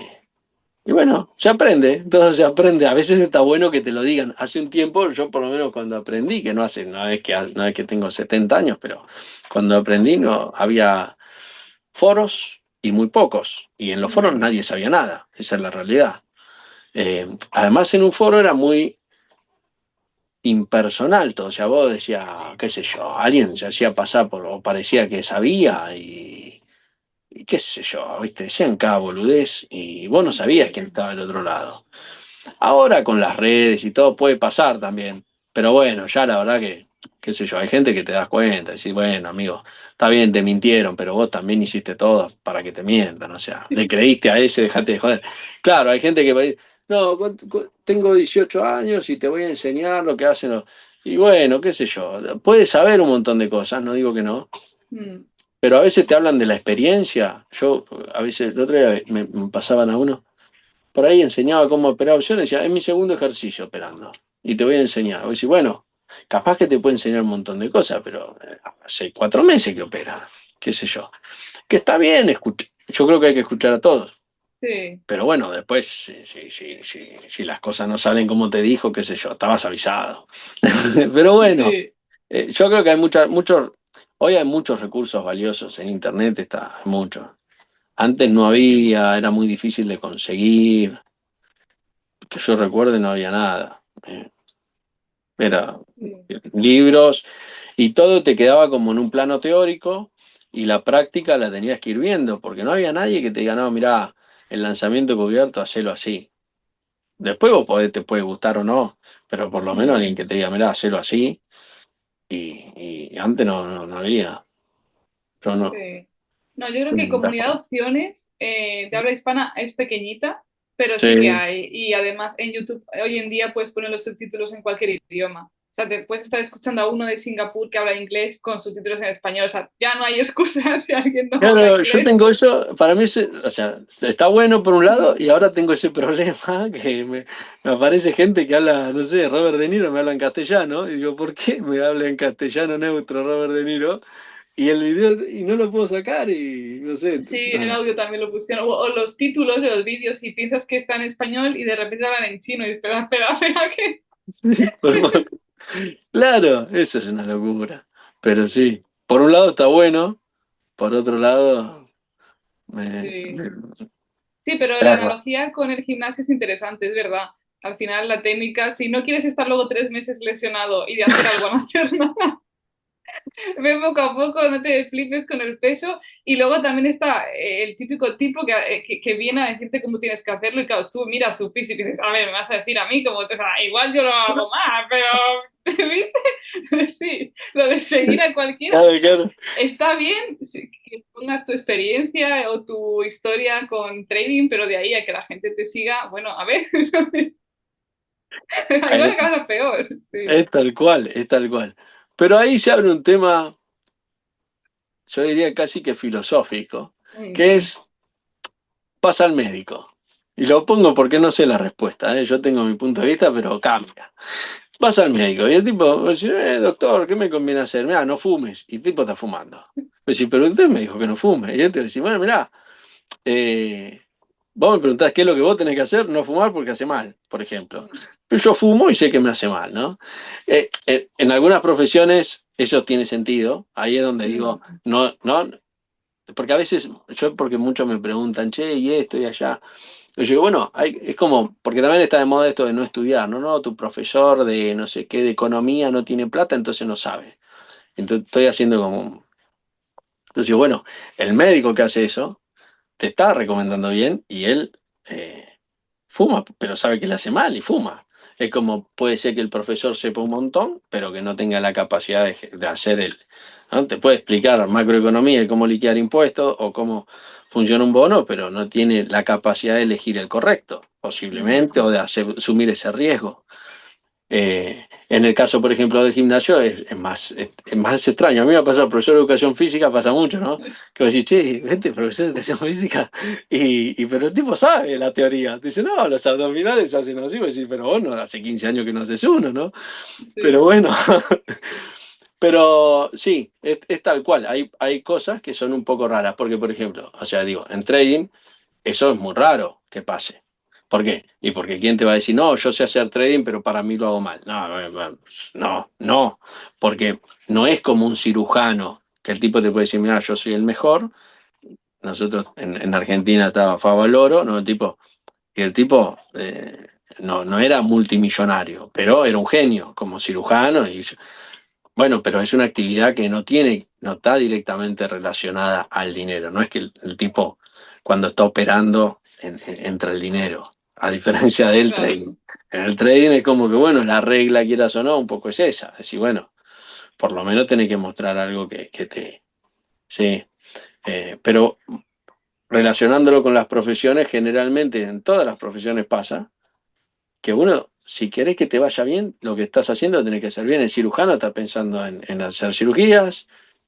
B: y bueno, se aprende, todo se aprende. A veces está bueno que te lo digan. Hace un tiempo, yo por lo menos cuando aprendí, que no es que tengo 70 años, pero cuando aprendí no había foros y muy pocos. Y en los foros
A: mm,
B: nadie sabía nada, esa es la realidad. Además, en un foro era muy impersonal todo. O sea, vos decías, qué sé yo, alguien se hacía pasar por, o parecía que sabía y qué sé yo, viste, decían cada boludez y vos no sabías
A: sí,
B: quién estaba del otro lado. Ahora con las redes y todo puede pasar también. Pero bueno, ya la verdad que, qué sé yo, hay gente que te das cuenta, decís, bueno, amigo, está bien, te mintieron, pero vos también hiciste todo para que te mientan. O sea, le creíste a ese, dejate de joder. Claro, hay gente que va a decir, no, tengo 18 años y te voy a enseñar lo que hacen los... Y bueno, qué sé yo, puedes saber un montón de cosas, no digo que no,
A: mm,
B: pero a veces te hablan de la experiencia. Yo, a veces, el otro día me pasaban a uno. Por ahí enseñaba cómo operar opciones, decía, es mi segundo ejercicio operando. Y te voy a enseñar. Voy a decir, bueno, capaz que te puede enseñar un montón de cosas, pero hace 4 meses que opera, qué sé yo. Que está bien, yo creo que hay que escuchar a todos.
A: sí,
B: Pero bueno, después, si las cosas no salen como te dijo, qué sé yo, estabas avisado. Pero bueno,
A: sí,
B: yo creo que hoy hay muchos recursos valiosos en Internet, está mucho. Antes no había, era muy difícil de conseguir. Que yo recuerde no había nada. Era
A: sí.
B: libros y todo te quedaba como en un plano teórico y la práctica la tenías que ir viendo, porque no había nadie que te diga, no, mirá, el lanzamiento cubierto, hacelo así. Después te puede gustar o no, pero por lo menos
A: Mm,
B: alguien que te diga, mirá, hacelo así. Y antes no había. Yo no.
A: sí. No, yo creo que comunidad de opciones de habla hispana es pequeñita, pero sí que
B: Sí.
A: hay. Y además en YouTube hoy en día puedes poner los subtítulos en cualquier idioma. O sea, te puedes estar escuchando a uno de Singapur que habla inglés con subtítulos en español. O sea, ya no hay excusas si alguien no habla
B: Claro, yo
A: inglés.
B: tengo eso, para mí, o sea, está bueno por un lado y ahora tengo ese problema que me aparece gente que habla, no sé, Robert De Niro me habla en castellano y digo, ¿por qué me habla en castellano neutro Robert De Niro? Y el video, y no lo puedo sacar y no sé,
A: Sí, en el
B: nada.
A: audio también lo pusieron. O los títulos de los vídeos y piensas que está en español y de repente hablan en chino y espera, espera, espera, que...
B: Sí, claro, eso es una locura. Pero sí, por un lado está bueno, por otro lado, me,
A: Sí.
B: me-
A: Sí, pero la
B: perro.
A: analogía con el gimnasio es interesante, es verdad. Al final, la técnica, si no quieres estar luego 3 meses lesionado y de hacer algo a no hacer nada, ve poco a poco, no te flipes con el peso. Y luego también está el típico tipo que viene a decirte cómo tienes que hacerlo. Y claro, tú miras su físico y dices, a ver, me vas a decir a mí, como, o sea, igual yo lo hago más, pero, ¿viste? Sí, lo de seguir a cualquiera.
B: Claro, claro.
A: Está bien que pongas tu experiencia o tu historia con trading, pero de ahí a que la gente te siga, bueno, a ver, igual
B: Bueno,
A: acabas peor. Sí.
B: es tal cual, es tal cual. Pero ahí se abre un tema, yo diría casi que filosófico,
A: Mm,
B: que es, pasa al médico. Y lo pongo porque no sé la respuesta, ¿eh? Yo tengo mi punto de vista, pero cambia. Vas al médico y el tipo dice, doctor, ¿qué me conviene hacer? Mirá, no fumes. Y el tipo está fumando. Pues sí, pero usted me dijo que no fume. Y este dice, bueno, mirá, eh, vos me preguntás qué es lo que vos tenés que hacer, no fumar porque hace mal, por ejemplo.
A: mm,
B: Pero yo fumo y sé que me hace mal, ¿no? En algunas profesiones eso tiene sentido. Ahí es donde
A: mm,
B: digo, no, no, porque a veces, yo porque muchos me preguntan, che, y esto y allá. Yo digo, bueno, es como, porque también está de moda esto de no estudiar, ¿no? No, tu profesor de no sé qué, de economía no tiene plata, entonces no sabe. Entonces estoy haciendo como... Entonces, bueno, el médico que hace eso te está recomendando bien y él eh, fuma, pero sabe que le hace mal y fuma. Es como puede ser que el profesor sepa un montón, pero que no tenga la capacidad de hacer el... ¿no? Te puede explicar macroeconomía y cómo liquidar impuestos o cómo funciona un bono, pero no tiene la capacidad de elegir el correcto,
A: mm.
B: posiblemente, o de asumir ese riesgo. En el caso, por ejemplo, del gimnasio es más extraño. A mí me ha pasado, profesor de educación física pasa mucho, ¿no? Que vos decís, che, vente, profesor de educación física, pero el tipo sabe la teoría. Dice, no, los abdominales se hacen así, vos decís, pero vos no, hace 15 años que no haces uno, ¿no? Pero
A: Sí.
B: bueno, pero sí, es tal cual. Hay cosas que son un poco raras, porque, por ejemplo, o sea, digo, en trading, eso es muy raro que pase. ¿Por qué? Y porque quién te va a decir, no, yo sé hacer trading, pero para mí lo hago mal. No, no, no, porque no es como un cirujano, que el tipo te puede decir, mira, yo soy el mejor. Nosotros en Argentina estaba Favaloro, ¿no? Y el tipo no era multimillonario, pero era un genio como cirujano. Bueno, pero es una actividad que no está directamente relacionada al dinero. No es que el tipo cuando está operando entra el dinero, a diferencia del
A: Claro.
B: trading. En el trading es como que, bueno, la regla, quieras o no, un poco es esa. Es decir, bueno, por lo menos tenés que mostrar algo que te... Sí, pero relacionándolo con las profesiones, generalmente en todas las profesiones pasa que uno, si querés que te vaya bien, lo que estás haciendo tiene que hacer bien. El cirujano está pensando en hacer cirugías,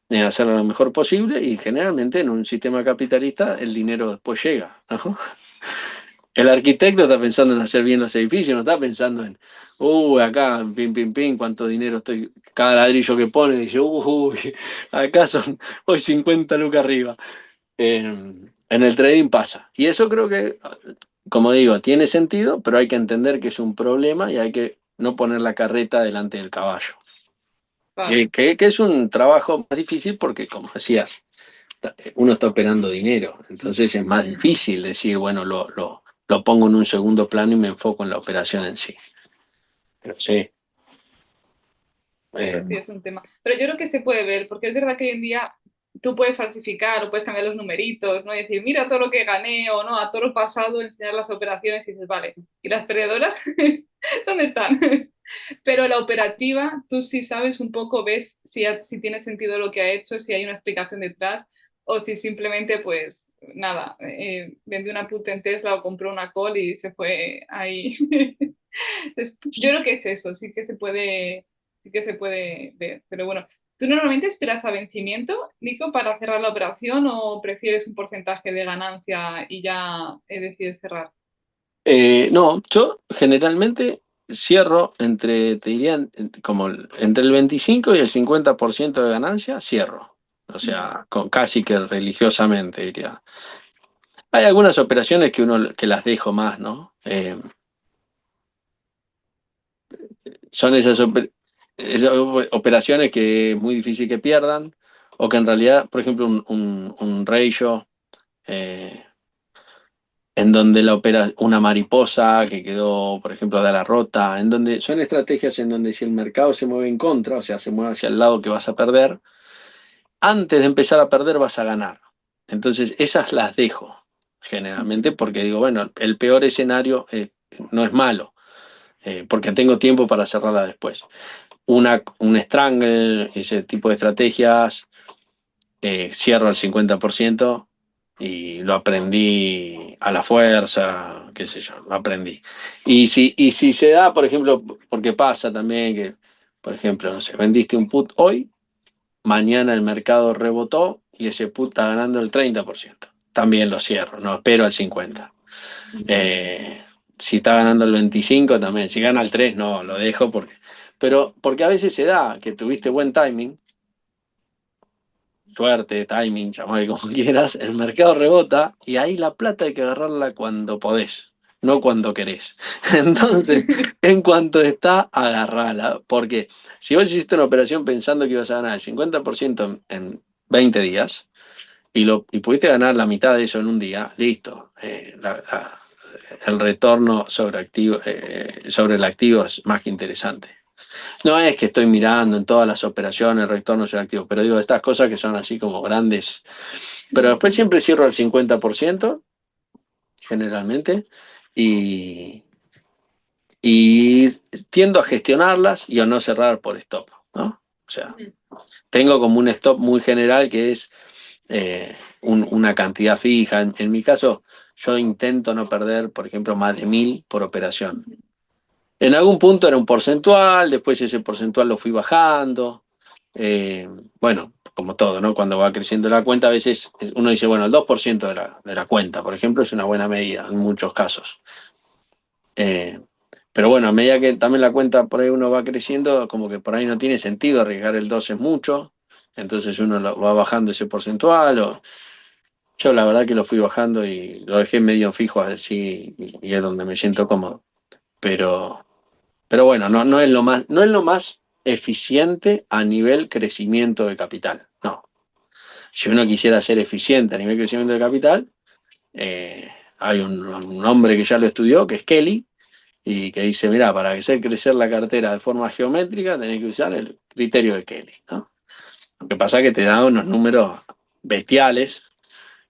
B: en hacerlo lo mejor posible y generalmente en un sistema capitalista el dinero después llega, ¿no? El arquitecto está pensando en hacer bien los edificios, no está pensando en, acá, pim, pim, pim, cuánto dinero estoy, cada ladrillo que pone, dice, acá son hoy 50 lucas arriba. En el trading pasa. Y eso creo que, como digo, tiene sentido, pero hay que entender que es un problema y hay que no poner la carreta delante del caballo.
A: Vale.
B: Que es un trabajo más difícil porque, como decías, uno está operando dinero. Entonces es más
A: Mm.
B: difícil decir, bueno, lo pongo en un segundo plano y me enfoco en la operación en sí. Pero sí.
A: Sí,
B: eh,
A: es un tema. Pero yo creo que se puede ver, porque es verdad que hoy en día tú puedes falsificar o puedes cambiar los numeritos, ¿no? Y decir, mira todo lo que gané o no, a todo lo pasado, enseñar las operaciones y dices, vale, ¿y las perdedoras? ¿Dónde están? Pero la operativa, tú sí sabes un poco, ves si tiene sentido lo que ha hecho, si hay una explicación detrás, o si simplemente, pues, nada, vendió una puta en Tesla o compró una call y se fue ahí. Yo creo que es eso, sí que se puede ver. Pero bueno, ¿tú normalmente esperas a vencimiento, Nico, para cerrar la operación o prefieres un porcentaje de ganancia y ya decides cerrar?
B: no, yo generalmente cierro te dirían, como entre el 25 y el 50% de ganancia, cierro. O
A: Mm,
B: sea, casi que religiosamente diría. Hay algunas operaciones que las dejo más, ¿no? Son esas operaciones que es muy difícil que pierdan, o que en realidad, por ejemplo, un ratio, eh, en donde una mariposa que quedó, por ejemplo, de ala rota, en donde son estrategias en donde si el mercado se mueve en contra, o sea, se mueve hacia el lado que vas a perder, antes de empezar a perder vas a ganar. Entonces, esas las dejo generalmente porque digo, bueno, el peor escenario no es malo, porque tengo tiempo para cerrarla después. Un strangle, ese tipo de estrategias, cierro al 50% y lo aprendí a la fuerza, qué sé yo, lo aprendí. Y si se da, por ejemplo, porque pasa también que, por ejemplo, no sé, vendiste un put hoy, mañana el mercado rebotó y ese put está ganando el 30%. También lo cierro, no espero al 50%.
A: Ujú.
B: Eh, si está ganando el 25 también, si gana el 3 no, lo dejo pero porque a veces se da que tuviste buen timing, suerte, timing, llamarle como quieras, el mercado rebota y ahí la plata hay que agarrarla cuando podés, no cuando querés. Entonces, en cuanto está, agarrala, porque si vos hiciste una operación pensando que ibas a ganar el 50% en 20 días y pudiste ganar la mitad de eso en un día, listo. El retorno sobre el activo es más que interesante. No es que estoy mirando en todas las operaciones, retornos y activos, pero digo, estas cosas que son así como grandes. Pero después siempre cierro al 50% generalmente, y, y tiendo a gestionarlas y a no cerrar por stop, ¿no? O sea, tengo como un stop muy general que es una cantidad fija. En mi caso, yo intento no perder, por ejemplo, más de 1.000 por operación. En algún punto era un porcentual, después ese porcentual lo fui bajando. Eh, bueno, como todo, ¿no? Cuando va creciendo la cuenta, a veces uno dice, bueno, el 2% de la cuenta, por ejemplo, es una buena medida en muchos casos. Eh, pero bueno, a medida que también la cuenta por ahí uno va creciendo, como que por ahí no tiene sentido arriesgar el 2 es mucho, entonces uno va bajando ese porcentual. Yo la verdad que lo fui bajando y lo dejé medio fijo así y es donde me siento cómodo. Pero... Pero bueno, no es lo más eficiente a nivel crecimiento de capital. No. Si uno quisiera ser eficiente a nivel crecimiento de capital, hay un hombre que ya lo estudió, que es Kelly, y que dice, mira, para hacer crecer la cartera de forma geométrica tenés que usar el criterio de Kelly, ¿no? Lo que pasa es que te da unos números bestiales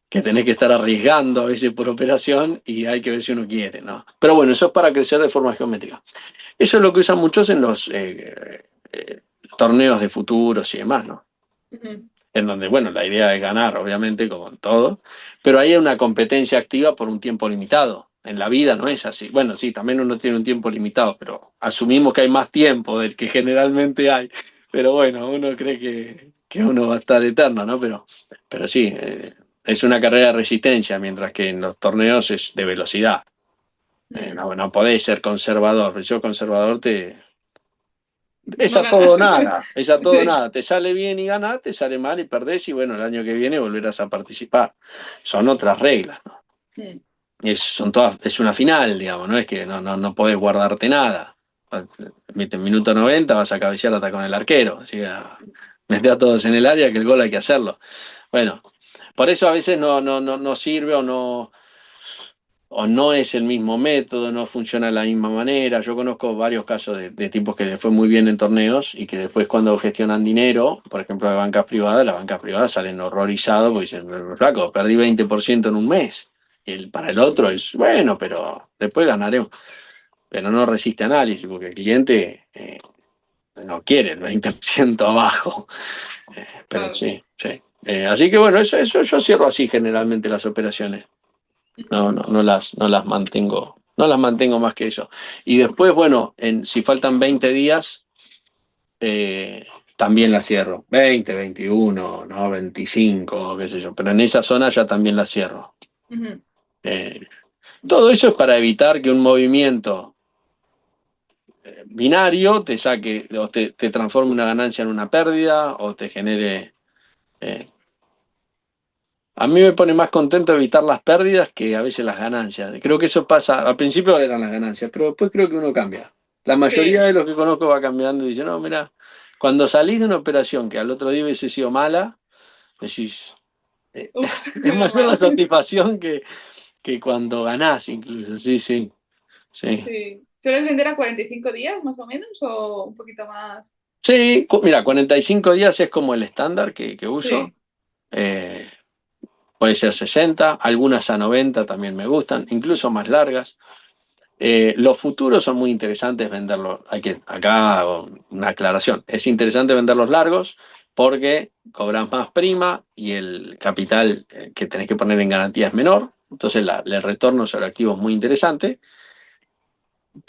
B: que tenés que estar arriesgando a veces por operación y hay que ver si uno quiere, ¿no? Pero bueno, eso es para crecer de forma geométrica. Eso es lo que usan muchos en los torneos de futuros y demás, ¿no? En donde, bueno, la idea es ganar, obviamente, como en todo, pero ahí hay una competencia activa por un tiempo limitado. En la vida no es así. Bueno, sí, también uno tiene un tiempo limitado, pero asumimos que hay más tiempo del que generalmente hay. Pero bueno, uno cree que uno va a estar eterno, ¿no? Pero sí, es una carrera de resistencia, mientras que en los torneos es de velocidad. No podés ser conservador. Si sos conservador es
A: No
B: a todo o
A: ganas.
B: nada, es a todo o
A: Sí.
B: nada. Te sale bien y ganás, te sale mal y perdés y bueno, el año que viene volverás a participar. Son otras reglas, ¿no? Es una final, digamos, no es que no podés guardarte nada. Viste, en minuto 90 vas a cabecear hasta con el arquero, así que meté a todos en el área que el gol hay que hacerlo. Bueno, por eso a veces no sirve o no es el mismo método, no funciona de la misma manera. Yo conozco varios casos de tipos que les fue muy bien en torneos y que después cuando gestionan dinero, por ejemplo, de bancas privadas, las bancas privadas salen horrorizados porque dicen, flaco, perdí 20% en un mes. Y para el otro es, bueno, pero después ganaremos. Pero no resiste análisis porque el cliente no quiere el 20% abajo. Pero
A: Claro.
B: sí, sí. Así que bueno, eso yo cierro así generalmente las operaciones. No las mantengo, no las mantengo más que eso. Y después, bueno, si faltan 20 días, también las cierro. 20, 21, no, 25, qué sé yo. Pero en esa zona ya también las cierro.
A: Ujú.
B: Eh, Todo eso es para evitar que un movimiento binario te saque, o te transforme una ganancia en una pérdida, o te genere. eh, A mí me pone más contento evitar las pérdidas que a veces las ganancias. Creo que eso pasa, al principio eran las ganancias, pero después creo que uno cambia. La mayoría
A: Sí.
B: de los que conozco va cambiando y dice, no, mira, cuando salís de una operación que al otro día hubiese sido mala, decís, eh,
A: Uf,
B: es
A: menos
B: mayor la
A: mal.
B: satisfacción que que cuando ganás incluso, sí, sí, sí.
A: Sí. ¿Sueles vender a 45 días más o menos o un poquito más?
B: Sí, mira, 45 días es como el estándar que uso.
A: Sí.
B: Eh, Puede ser 60, algunas a 90 también me gustan, incluso más largas. Los futuros son muy interesantes venderlos. Acá hago una aclaración. Es interesante venderlos largos porque cobras más prima y el capital que tenés que poner en garantía es menor. Entonces el retorno sobre activo es muy interesante.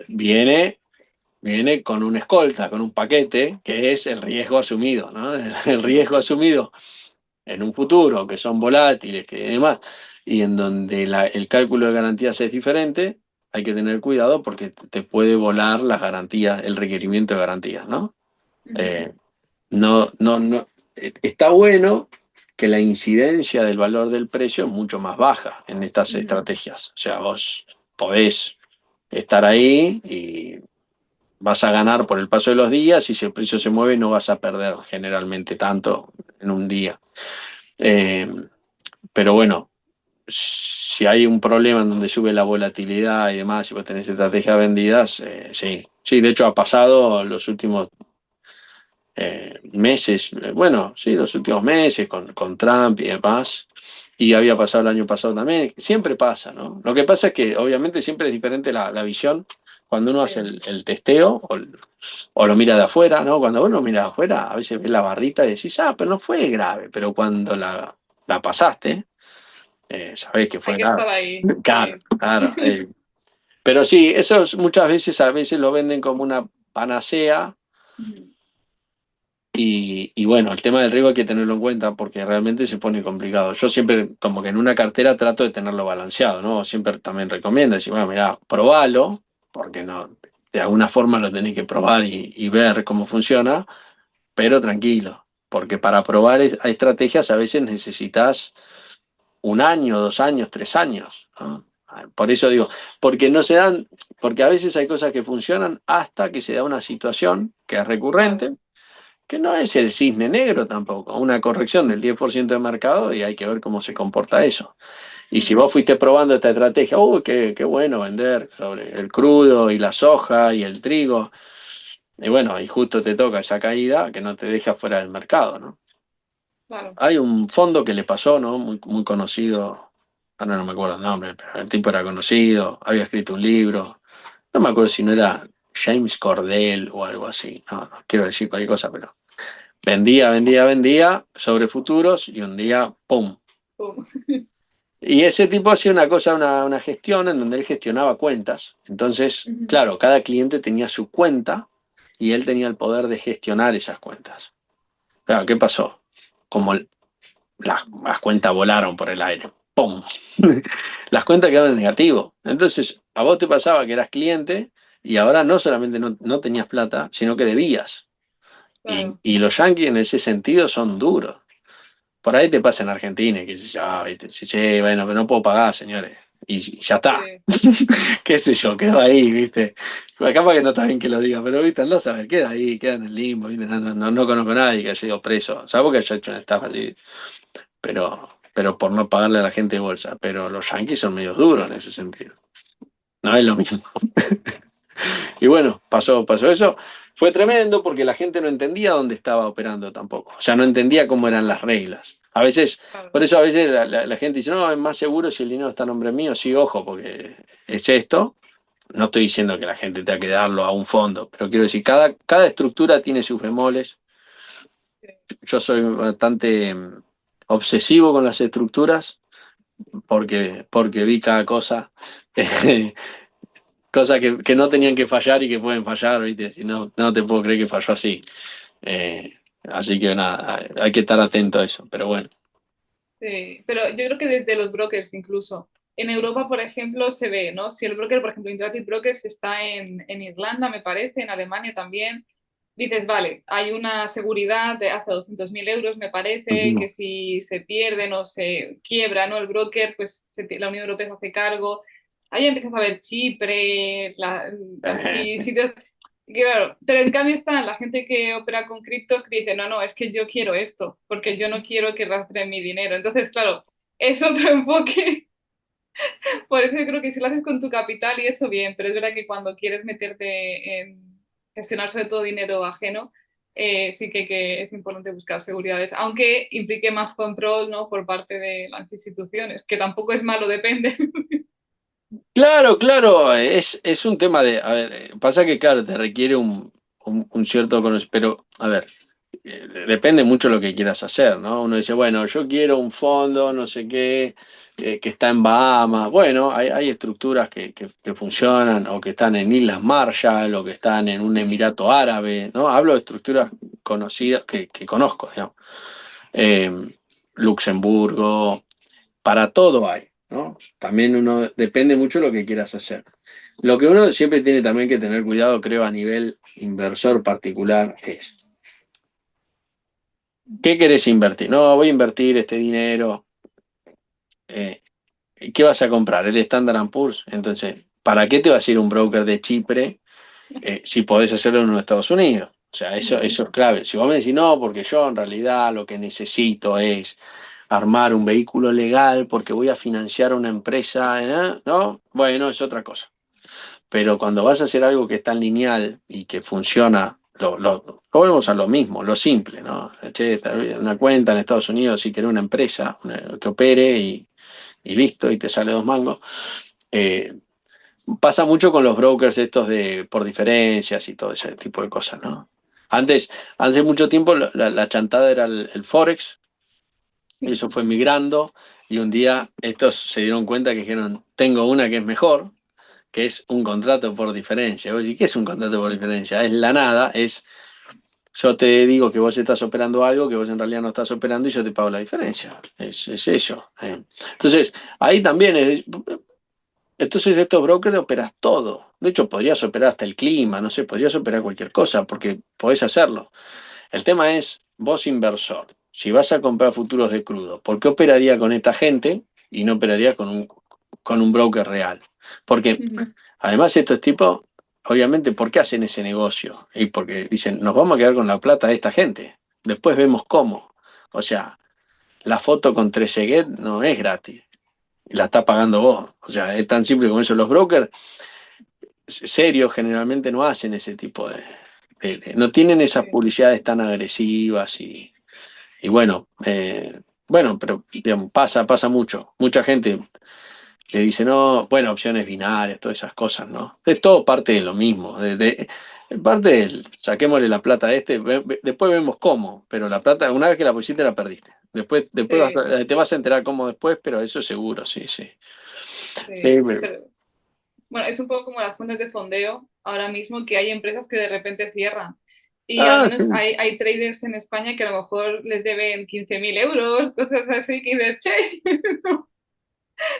B: Viene, viene con una escolta, con un paquete, que es el riesgo asumido, ¿no? El riesgo asumido en un futuro, que son volátiles, que demás, y en donde el cálculo de garantías es diferente, hay que tener cuidado porque te puede volar las garantías, el requerimiento de garantías, ¿no?
A: Ujú,
B: Eh, no, está bueno que la incidencia del valor del precio es mucho más baja en estas
A: ujú,
B: estrategias. O sea, vos podés estar ahí y vas a ganar por el paso de los días y si el precio se mueve no vas a perder generalmente tanto en un día. Eh, pero bueno, si hay un problema en donde sube la volatilidad y demás, y vos tenés estrategias vendidas, sí. Sí, de hecho ha pasado los últimos meses, bueno, sí, los últimos meses con Trump y demás, y había pasado el año pasado también. Siempre pasa, ¿no? Lo que pasa es que obviamente siempre es diferente la visión cuando uno hace
A: sí.
B: el testeo o lo mira de afuera, ¿no? Cuando uno mira de afuera, a veces ves la barrita y decís, ah, pero no fue grave, pero cuando la pasaste sabés que
A: Hay
B: fue
A: que
B: grave.
A: estar ahí.
B: Claro,
A: Sí.
B: claro. Pero sí, muchas veces a veces lo venden como una panacea
A: Ujú,
B: y bueno, el tema del riesgo hay que tenerlo en cuenta porque realmente se pone complicado. Yo siempre como que en una cartera trato de tenerlo balanceado, ¿no? Siempre también recomiendo decir, bueno, mira, probalo, porque no, de alguna forma lo tenés que probar y ver cómo funciona, pero tranquilo, porque para probar hay estrategias a veces necesitas un año, 2 años, 3 años, ¿no? Por eso digo, porque no se dan, porque a veces hay cosas que funcionan hasta que se da una situación que es
A: claro.
B: recurrente, que no es el cisne negro tampoco, una corrección del 10% de mercado y hay que ver cómo se comporta eso. Y si
A: Ujú,
B: vos fuiste probando esta estrategia, uy, qué bueno vender sobre el crudo y la soja y el trigo, y bueno, y justo te toca esa caída que no te deja fuera del mercado, ¿no?
A: claro.
B: Hay un fondo que le pasó, ¿no? Muy, muy conocido. Ahora no me acuerdo el nombre, pero el tipo era conocido, había escrito un libro. No me acuerdo si no era James Cordell o algo así. No, no quiero decir cualquier cosa, pero vendía sobre futuros y un día, ¡pum!
A: Pum.
B: Y ese tipo hacía una cosa, una gestión en donde él gestionaba cuentas. Entonces,
A: Ujú,
B: claro, cada cliente tenía su cuenta y él tenía el poder de gestionar esas cuentas. Claro, ¿qué pasó? Como las cuentas volaron por el aire. ¡Pum! Las cuentas quedaron en negativo. Entonces, a vos te pasaba que eras cliente y ahora no solamente no tenías plata, sino que debías.
A: claro.
B: Y los yanquis en ese sentido son duros. Por ahí te pasa en Argentina, que sé yo, ¿viste? Dice, che, bueno, pero no puedo pagar, señores. Y ya está.
A: Sí.
B: Qué sé yo, quedó ahí, ¿viste? Capaz que no está bien que lo diga, pero ¿viste? Andás a ver, queda ahí, queda en el limbo, ¿viste? No conozco a nadie que haya ido preso, salvo que haya hecho una estafa así, pero por no pagarle a la gente de bolsa. Pero los yanquis son medios duros en ese sentido. No es lo mismo. Y bueno, pasó eso. Fue tremendo porque la gente no entendía dónde estaba operando tampoco. O sea, no entendía cómo eran las reglas. A veces,
A: Claro.
B: por eso a veces la gente dice, no, es más seguro si el dinero está a nombre mío. Sí, ojo, porque es esto. No estoy diciendo que la gente tenga que darlo a un fondo, pero quiero decir, cada estructura tiene sus bemoles.
A: Sí.
B: Yo soy bastante obsesivo con las estructuras porque vi cada cosa. Cosas que no tenían que fallar y que pueden fallar, ¿viste? Si no, no te puedo creer que falló así. Así que nada, hay que estar atento a eso. Pero bueno,
A: Sí, pero yo creo que desde los brokers incluso. En Europa, por ejemplo, se ve, ¿no? Si el broker, por ejemplo, Interactive Brokers está en Irlanda, me parece, en Alemania también, dices, vale, hay una seguridad de hasta 200.000 euros, me parece, que
B: ujú.
A: si se pierden o se quiebra, ¿no? El broker, pues la Unión Europea se hace cargo. Ahí empiezas a ver Chipre, así,
B: Eh,
A: sitios. Claro, pero en cambio está la gente que opera con criptos que dice, no, no, es que yo quiero esto, porque yo no quiero que rastren mi dinero. Entonces, claro, es otro enfoque Por eso yo creo que si lo haces con tu capital y eso bien, pero es verdad que cuando quieres meterte en gestionar sobre todo dinero ajeno, sí que es importante buscar seguridades, aunque implique más control, ¿no? Por parte de las instituciones, que tampoco es malo, depende.
B: Claro, claro, es un tema de, a ver, pasa que claro, te requiere un cierto conocimiento, pero a ver, depende mucho lo que quieras hacer, ¿no? Uno dice, bueno, yo quiero un fondo, no sé qué, que está en Bahamas, bueno, hay estructuras que funcionan o que están en Islas Marshall o que están en un Emirato Árabe, ¿no? Hablo de estructuras conocidas que conozco, digamos. Eh, Luxemburgo, para todo hay, ¿no? También uno depende mucho de lo que quieras hacer. Lo que uno siempre tiene también que tener cuidado, creo, a nivel inversor particular es, ¿qué querés invertir? No, voy a invertir este dinero. eh, ¿Qué vas a comprar? ¿El Standard Poor's? Entonces, ¿para qué te vas a ir a un broker de Chipre si podés hacerlo en los Estados Unidos? O sea, eso es clave. Si vos me decís, no, porque yo en realidad lo que necesito es armar un vehículo legal porque voy a financiar una empresa, ¿no? Bueno, es otra cosa. Pero cuando vas a hacer algo que es tan lineal y que funciona, volvemos a lo mismo, lo simple, ¿no? Che, una cuenta en Estados Unidos, si querés una empresa que opere y listo, y te sale 2 mangos. Eh, Pasa mucho con los brokers estos de por diferencias y todo ese tipo de cosas, ¿no? Antes, hace mucho tiempo la chantada era el Forex, eso fue migrando y un día estos se dieron cuenta que dijeron, tengo una que es mejor, que es un contrato por diferencia. Vos decís, ¿qué es un contrato por diferencia? Es la nada, es yo te digo que vos estás operando algo que vos en realidad no estás operando y yo te pago la diferencia. Es eso. Entonces, ahí también entonces de estos brokers operas todo. De hecho, podrías operar hasta el clima, no sé, podrías operar cualquier cosa porque podés hacerlo. El tema es, vos inversor, si vas a comprar futuros de crudo, ¿por qué operaría con esta gente y no operaría con un broker real? Porque además estos tipos, obviamente, ¿por qué hacen ese negocio? Y porque dicen, nos vamos a quedar con la plata de esta gente. Después vemos cómo. O sea, la foto con 13 no es gratis. La está pagando vos. O sea, es tan simple como eso. Los brokers serios generalmente no hacen ese tipo no tienen esas publicidades tan agresivas y bueno, pero digamos, pasa mucho. Mucha gente le dice, no, bueno, opciones binarias, todas esas cosas, ¿no? Es todo parte de lo mismo. Parte del, saquémosle la plata a este, después vemos cómo, pero la plata, una vez que la pusiste, la perdiste. Después
A: Sí,
B: te vas a enterar cómo después, pero eso seguro, sí, sí. Sí,
A: sí. Bueno, es un poco como las cuentas de fondeo ahora mismo, que hay empresas que de repente cierran. Y al
B: ah,
A: menos
B: sí.
A: hay traders en España que a lo mejor les deben 15.000 euros, cosas así, que dices, che, no,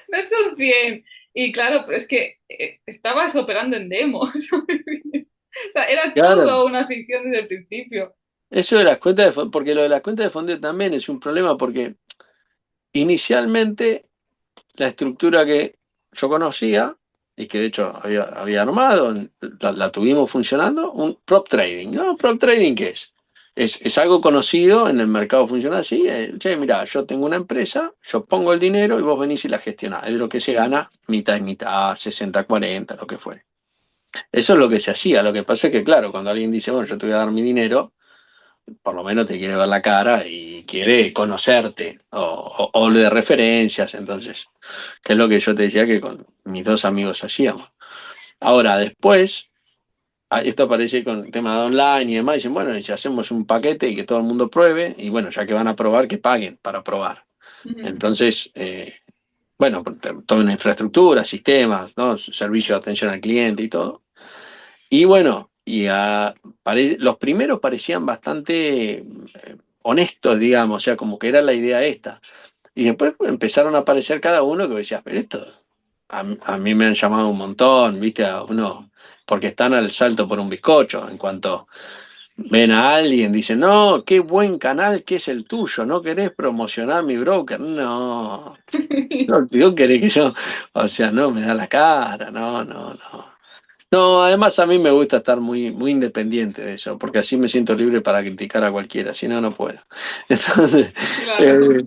A: no son 100. Y claro, pues es que estabas operando en demos. O sea, era
B: Claro.
A: todo una ficción desde el principio.
B: Eso de las cuentas de fondo, porque lo de las cuentas de fondo también es un problema porque inicialmente la estructura que yo conocía y que de hecho había armado, la tuvimos funcionando, un prop trading. ¿No? ¿Prop trading qué es? Es algo conocido en el mercado, funciona así. Che, mira, yo tengo una empresa, yo pongo el dinero y vos venís y la gestionás. Es de lo que se gana, mitad y mitad, 60-40, lo que fuere. Eso es lo que se hacía. Lo que pasa es que, claro, cuando alguien dice, bueno, yo te voy a dar mi dinero, por lo menos te quiere ver la cara y quiere conocerte o de referencias, entonces, que es lo que yo te decía que con mis dos amigos hacíamos. Ahora, después, esto aparece con el tema de online y demás, dicen, bueno, y si hacemos un paquete y que todo el mundo pruebe, y bueno, ya que van a probar, que paguen para probar.
A: Ujú.
B: Entonces, bueno, toda una infraestructura, sistemas, ¿no? Servicio de atención al cliente y todo. Y bueno, los primeros parecían bastante honestos, digamos, o sea, como que era la idea esta. Y después empezaron a aparecer cada uno que decías, pero esto a mí me han llamado un montón, ¿viste? A uno, porque están al salto por un bizcocho. En cuanto ven a alguien, dicen, no, qué buen canal que es el tuyo, ¿no querés promocionar mi broker? No, no, tú querés que yo, o sea, no, me da la cara, no, no, no. No, además a mí me gusta estar muy, muy independiente de eso, porque así me siento libre para criticar a cualquiera, si no, no puedo. Entonces,
A: Claro.
B: eh,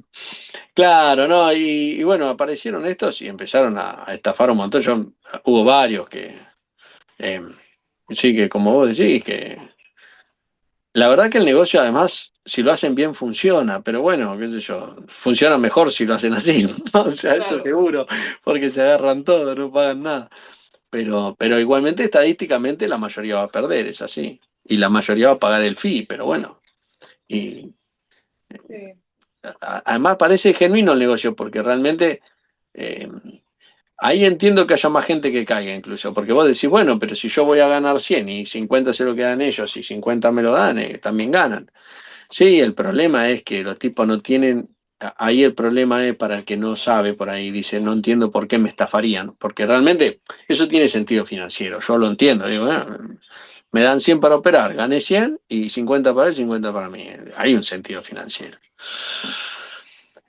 B: claro, ¿no? Y bueno, aparecieron estos y empezaron a estafar un montón. Hubo varios eh, sí, que como vos decís, que la verdad que el negocio además, si lo hacen bien, funciona, pero bueno, qué sé yo, funciona mejor si lo hacen así, ¿no? O sea, eso
A: Claro.
B: seguro, porque se agarran todo, no pagan nada. Pero igualmente, estadísticamente, la mayoría va a perder, es así. Y la mayoría va a pagar el fee, pero bueno. Y
A: Sí,
B: además parece genuino el negocio, porque realmente eh, ahí entiendo que haya más gente que caiga incluso, porque vos decís, bueno, pero si yo voy a ganar 100 y 50 se lo quedan ellos y 50 me lo dan, también ganan. Sí, el problema es que los tipos no tienen, ahí el problema es para el que no sabe por ahí, dice, no entiendo por qué me estafarían, porque realmente eso tiene sentido financiero, yo lo entiendo, digo, me dan 100 para operar, gané 100 y 50 para él, 50 para mí, hay un sentido financiero.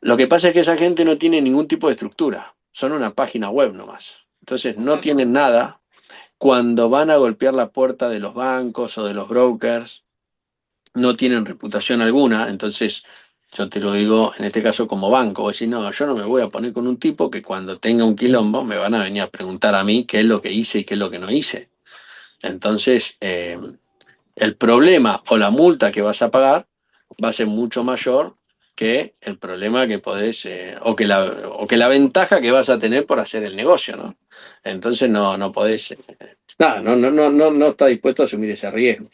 B: Lo que pasa es que esa gente no tiene ningún tipo de estructura, son una página web nomás, entonces no
A: claro.
B: tienen nada. Cuando van a golpear la puerta de los bancos o de los brokers, no tienen reputación alguna, entonces yo te lo digo en este caso como banco, vos decís, no, yo no me voy a poner con un tipo que cuando tenga un quilombo me van a venir a preguntar a mí qué es lo que hice y qué es lo que no hice. Entonces, el problema o la multa que vas a pagar va a ser mucho mayor que el problema que podés, o que la ventaja que vas a tener por hacer el negocio, ¿no? Entonces no podés, nada, no está dispuesto a asumir ese riesgo.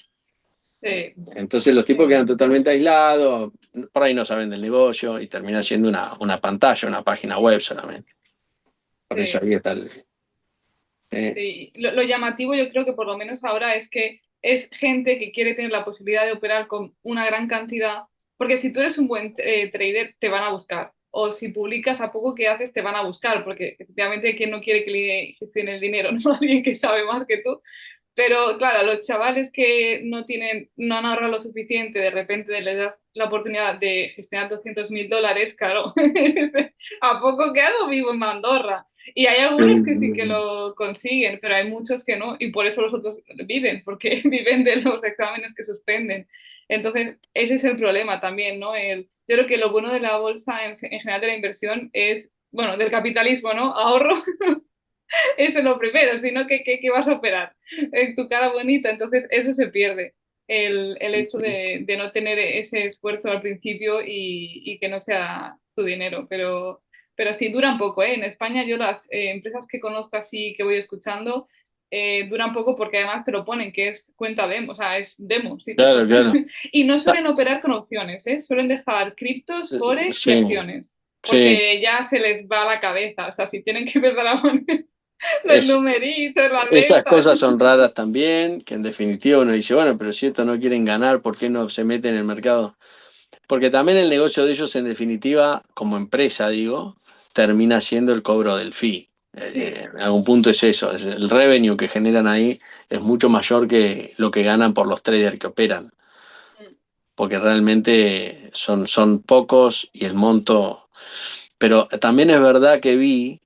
A: Sí,
B: Entonces los tipos
A: sí,
B: quedan totalmente aislados, por ahí no saben del negocio y termina siendo una pantalla, una página web solamente. Por eso
A: sí.
B: ahí está el... eh,
A: Sí, lo llamativo yo creo que por lo menos ahora es que es gente que quiere tener la posibilidad de operar con una gran cantidad, porque si tú eres un buen trader, te van a buscar. O si publicas a poco que haces, te van a buscar, porque efectivamente quien no quiere que le gestione el dinero, no alguien que sabe más que tú. Pero claro, a los chavales que no tienen, no han ahorrado lo suficiente, de repente les das la oportunidad de gestionar 200.000 dólares, claro, ¿a poco que hago? Vivo en Andorra. Y hay algunos que sí que lo consiguen, pero hay muchos que no, y por eso los otros viven, porque viven de los exámenes que suspenden. Entonces, ese es el problema también, ¿no? Yo creo que lo bueno de la bolsa en general de la inversión es, bueno, del capitalismo, ¿no? Ahorro, eso es lo primero, sino que vas a operar en tu cara bonita, entonces eso se pierde. El hecho de no tener ese esfuerzo al principio y que no sea tu dinero, pero sí, dura un poco, ¿eh? En España yo las empresas que conozco así, que voy escuchando, duran poco porque además te lo ponen, que es cuenta demo, o sea, es demo, sí, tal
B: claro,
A: cual.
B: claro.
A: Y no
B: Ah,
A: suelen operar con opciones, ¿eh? Suelen dejar criptos, forex y
B: sí,
A: acciones,
B: sí.
A: porque ya se les va la cabeza, o sea, si tienen que empezar a poner los
B: Es,
A: numeritos, las
B: esas
A: letras.
B: cosas son raras también, que en definitiva uno dice, bueno, pero si estos no quieren ganar, ¿por qué no se meten en el mercado? Porque también el negocio de ellos, en definitiva, como empresa, digo, termina siendo el cobro del fee.
A: Sí,
B: En algún punto es eso, el revenue que generan ahí es mucho mayor que lo que ganan por los traders que operan,
A: mm,
B: porque realmente son pocos y el monto... Pero también es verdad que vi,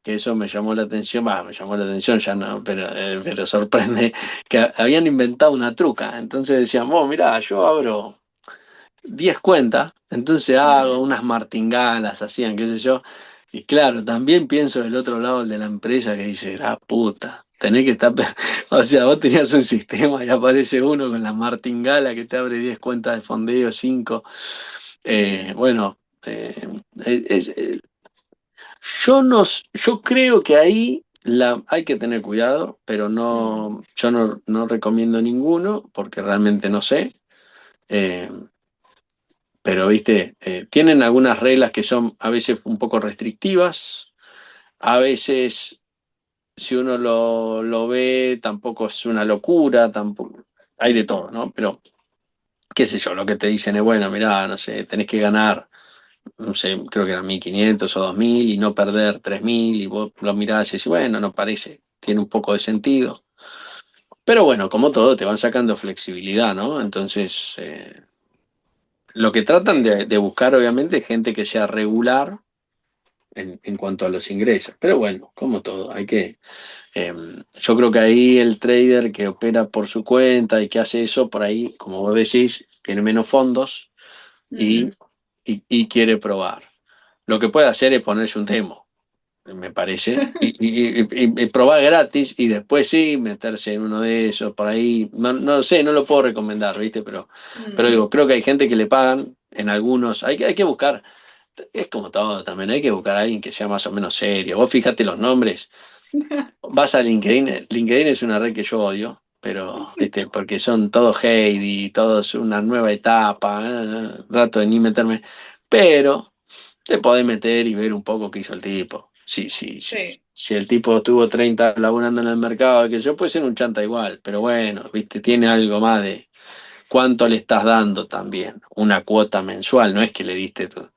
B: que eso me llamó la atención, me llamó la atención ya no, pero sorprende, que habían inventado una truca. Entonces decían, vos, mirá, yo abro 10 cuentas, entonces
A: mm,
B: hago unas martingalas, hacían, qué sé yo. Y claro, también pienso del otro lado el de la empresa que dice, la puta, tenés que estar... O sea, vos tenías un sistema y aparece uno con la martingala que te abre 10 cuentas de fondeo, 5. Bueno, es, yo creo que ahí hay que tener cuidado, pero
A: mm,
B: yo no recomiendo ninguno porque realmente no sé. Eh, pero, viste, tienen algunas reglas que son a veces un poco restrictivas, a veces si uno lo ve tampoco es una locura, tampoco, hay de todo, ¿no? Pero, qué sé yo, lo que te dicen es, bueno, mirá, no sé, tenés que ganar, no sé, creo que eran 1.500 o 2.000 y no perder 3.000 y vos lo mirás y decís, bueno, no parece, tiene un poco de sentido. Pero bueno, como todo, te van sacando flexibilidad, ¿no? Entonces, lo que tratan
A: sí,
B: de buscar, obviamente, es gente que sea regular en cuanto a los ingresos. Pero bueno, como todo, eh, yo creo que ahí el trader que opera por su cuenta y que hace eso, por ahí, como vos decís, tiene menos fondos y,
A: Ujú.
B: y quiere probar. Lo que puede hacer es ponerse un demo, me parece, y probar gratis y después sí meterse en uno de esos, por ahí, no, no sé, no lo puedo recomendar, ¿viste? Pero
A: Mm.
B: digo, creo que hay gente que le pagan en algunos, hay que buscar, es como todo también, hay que buscar a alguien que sea más o menos serio. Vos fíjate los nombres. Vas a LinkedIn, LinkedIn es una red que yo odio, pero porque son todos hate y todos una nueva etapa, trato de ni meterme, pero te podés meter y ver un poco qué hizo el tipo. Sí, sí, sí.
A: Sí,
B: Si el tipo estuvo 30 laburando en el mercado, que yo puede ser un chanta igual, pero bueno, viste, tiene algo más de cuánto le estás dando también, una cuota mensual, no es que le diste tú.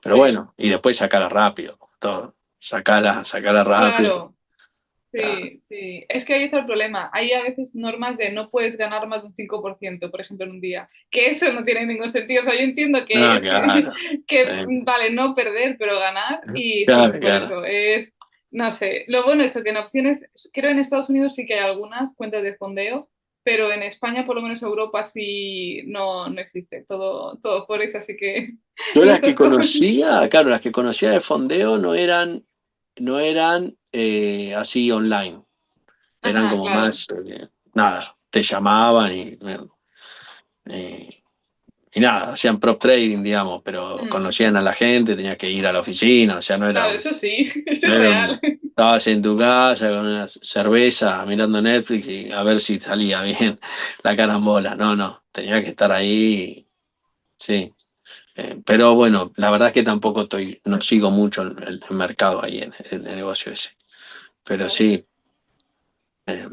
B: Pero
A: sí,
B: bueno, y después sacala rápido, todo, sacala rápido.
A: claro. Sí, sí. Es que ahí está el problema. Hay a veces normas de no puedes ganar más de un 5%, por ejemplo, en un día. Que eso no tiene ningún sentido. O sea, yo entiendo que
B: No,
A: es que,
B: claro.
A: que vale no perder, pero ganar. Y sí,
B: Claro,
A: por
B: claro.
A: eso. No sé. Lo bueno es que en opciones, creo en Estados Unidos sí que hay algunas cuentas de fondeo, pero en España, por lo menos Europa, sí no existe. Todo Forex, así que
B: Yo
A: no
B: las que
A: estás con...
B: conocía, claro, las que conocía de fondeo no eran así online. Eran
A: Ajá,
B: como
A: claro.
B: más, nada, te llamaban y, y nada, hacían prop trading, digamos, pero
A: Mm,
B: conocían a la gente, tenías que ir a la oficina, o sea,
A: claro, eso sí, eso
B: no
A: es
B: era
A: real.
B: estabas en tu casa con una cerveza mirando Netflix y a ver si salía bien la carambola. No, no, tenía que estar ahí, sí. Pero bueno, la verdad es que tampoco no sigo mucho el mercado ahí en el negocio ese. Pero
A: Claro.
B: sí, eh,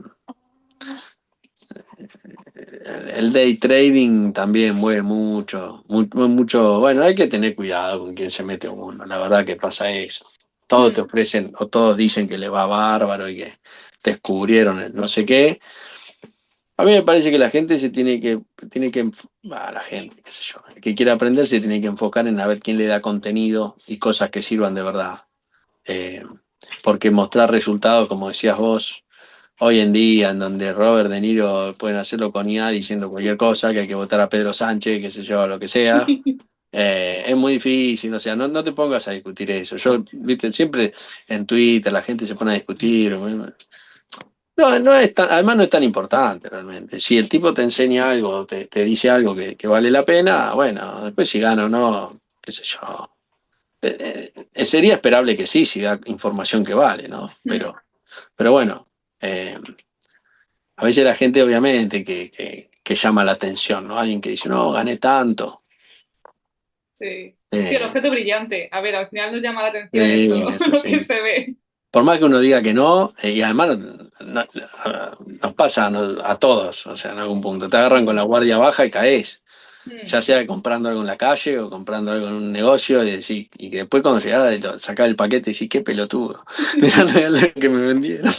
B: el day trading también mueve mucho. Bueno, hay que tener cuidado con quién se mete uno. La verdad que pasa eso. Todos te
A: Mm,
B: ofrecen o todos dicen que le va bárbaro y que descubrieron el no sé qué. A mí me parece que la gente la gente, qué sé yo, el que quiera aprender se tiene que enfocar en a ver quién le da contenido y cosas que sirvan de verdad. Eh, Porque mostrar resultados, como decías vos, hoy en día, en donde Robert De Niro pueden hacerlo con IA diciendo cualquier cosa, que hay que votar a Pedro Sánchez, qué sé yo, lo que sea, es muy difícil, o sea, no te pongas a discutir eso. Yo, viste, siempre en Twitter la gente se pone a discutir. No, no es tan, además no es tan importante realmente. Si el tipo te enseña algo, te dice algo que vale la pena, bueno, después si gana o no, qué sé yo. Sería esperable que sí, si da información que vale, ¿no?
A: mm,
B: Pero bueno, eh, a veces la gente obviamente que llama la atención, ¿no? Alguien que dice, no, gané tanto.
A: sí. Sí, el
B: Eh,
A: objeto brillante. A ver, al final nos llama la atención eso,
B: eso
A: lo que
B: sí.
A: se ve.
B: Por más que uno diga que no, y además nos pasa a todos, o sea, en algún punto. Te agarran con la
A: Mm,
B: guardia baja y caes,
A: mm.
B: ya sea comprando algo en la calle o comprando algo en un negocio, y que después cuando llegás sacás el paquete y decís, qué pelotudo, mirá lo que me vendieron.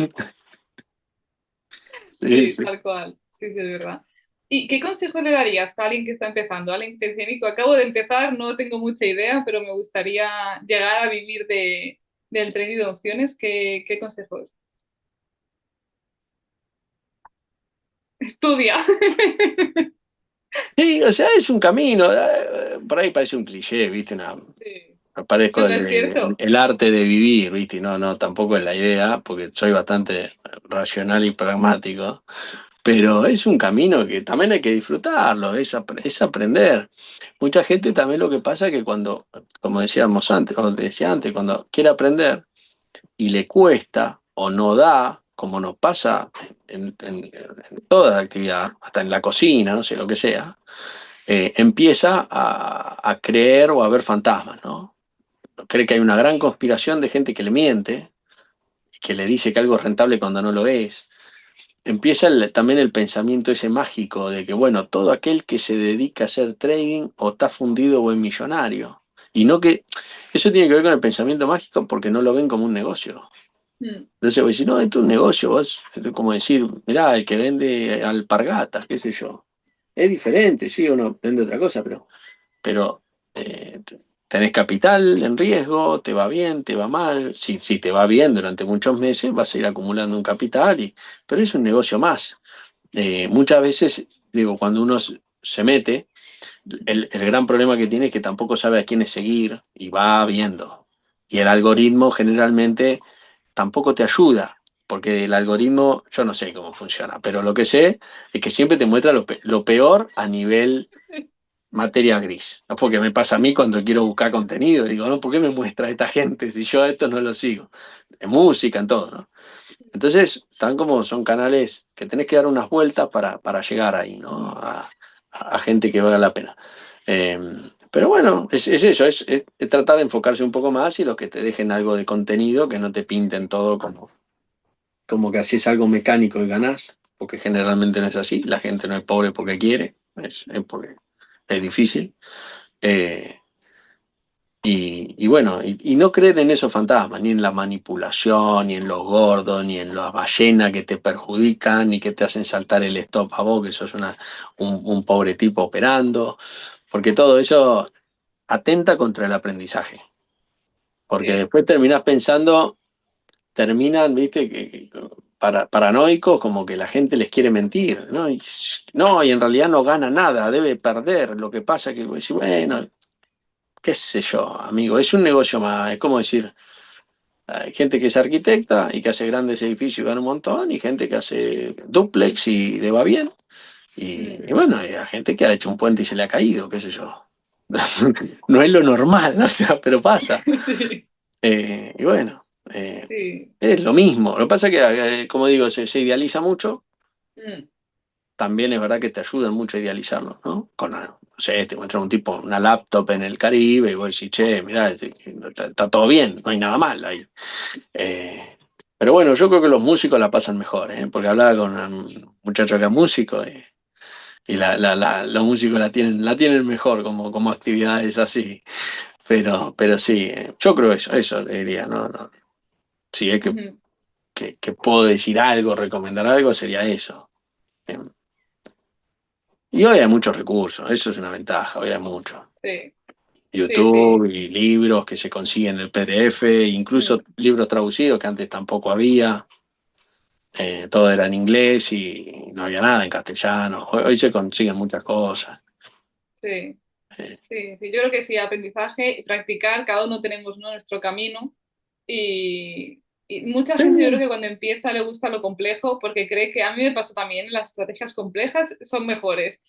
B: Sí,
A: Sí,
B: sí.
A: tal cual. Sí, sí, es verdad. ¿Y qué consejo le darías para alguien que está empezando? Alguien que te dice, Nico, acabo de empezar, no tengo mucha idea, pero me gustaría llegar a vivir del trading de opciones. ¿Qué consejos? Estudia.
B: Sí, o sea, es un camino, por ahí parece un cliché, ¿viste?
A: Sí.
B: Parezco
A: No, pero es cierto.
B: el arte de vivir, ¿viste? Y no, no, tampoco es la idea, porque soy bastante racional y pragmático, pero es un camino que también hay que disfrutarlo, es aprender. Mucha gente también lo que pasa es que cuando, como decíamos antes, o decía antes, cuando quiere aprender y le cuesta o no da, como nos pasa en toda la actividad, hasta en la cocina, no sé, lo que sea, empieza a creer o a ver fantasmas, ¿no? Cree que hay una gran conspiración de gente que le miente, que le dice que algo es rentable cuando no lo es. Empieza también el pensamiento ese mágico de que, bueno, todo aquel que se dedica a hacer trading o está fundido o es millonario. Y no que eso tiene que ver con el pensamiento mágico porque no lo ven como un negocio.
A: Mm,
B: Entonces, vos decís, no, esto es un negocio, esto es como decir, mirá, el que vende alpargatas, qué sé yo. Es diferente, sí, uno vende otra cosa, pero eh, tenés capital en riesgo, te va bien, te va mal. Si te va bien durante muchos meses, vas a ir acumulando un capital, pero es un negocio más. Muchas veces, digo, cuando uno se mete, el gran problema que tiene es que tampoco sabe a quiénes seguir y va viendo. Y el algoritmo generalmente tampoco te ayuda, porque el algoritmo, yo no sé cómo funciona, pero lo que sé es que siempre te muestra lo peor a nivel materia gris. ¿No? Porque me pasa a mí cuando quiero buscar contenido, digo, no, ¿por qué me muestra esta gente si yo a esto no lo sigo? En música, en todo, ¿no? Entonces, tan como son canales que tenés que dar unas vueltas para llegar ahí, ¿no? A gente que valga la pena. Eh, pero bueno, es eso, es tratar de enfocarse un poco más y los que te dejen algo de contenido, que no te pinten todo como que así es algo mecánico y ganás, porque generalmente no es así. La gente no es pobre porque quiere, es porque es difícil. Eh, y bueno, y no creer en esos fantasmas, ni en la manipulación, ni en los gordos, ni en las ballenas que te perjudican, ni que te hacen saltar el stop a vos, que sos un pobre tipo operando, porque todo eso atenta contra el aprendizaje. Porque
A: Sí.
B: después terminás pensando, terminan, viste, paranoicos, como que la gente les quiere mentir, ¿no? No, y en realidad no gana nada, debe perder. Lo que pasa que, pues, bueno, qué sé yo, amigo, es un negocio más, es como decir. Hay gente que es arquitecta y que hace grandes edificios y gana un montón, y gente que hace dúplex y le va bien.
A: Mm.
B: Y bueno, hay gente que ha hecho un puente y se le ha caído, qué sé yo. No es lo normal, o sea, pero pasa.
A: Sí,
B: Y bueno,
A: sí.
B: es lo mismo. Lo que pasa es que, como digo, se idealiza mucho.
A: Mm.
B: También es verdad que te ayudan mucho a idealizarlo, ¿no? No sé, te muestran un tipo, una laptop en el Caribe y vos decís, che, mirá, está todo bien, no hay nada mal ahí. Eh, pero bueno, yo creo que los músicos la pasan mejor, ¿eh? Porque hablaba con un muchacho que es músico y los músicos la tienen mejor como actividades así. Pero sí, yo creo eso le diría, ¿no? No. Si es
A: Ujú.
B: que puedo decir algo, recomendar algo, sería eso. Eh, y hoy hay muchos recursos, eso es una ventaja, hoy hay mucho.
A: Sí, sí,
B: YouTube
A: sí,
B: y libros que se consiguen en el PDF,
A: mm,
B: incluso libros traducidos que antes tampoco había. Todo era en inglés y no había nada en castellano. Hoy se consiguen muchas cosas.
A: sí,
B: Eh,
A: sí, sí. Yo creo que sí, aprendizaje y practicar, cada uno tenemos, ¿no?, nuestro camino y mucha gente yo creo que cuando empieza le gusta lo complejo porque cree que a mí me pasó también, las estrategias complejas son mejores.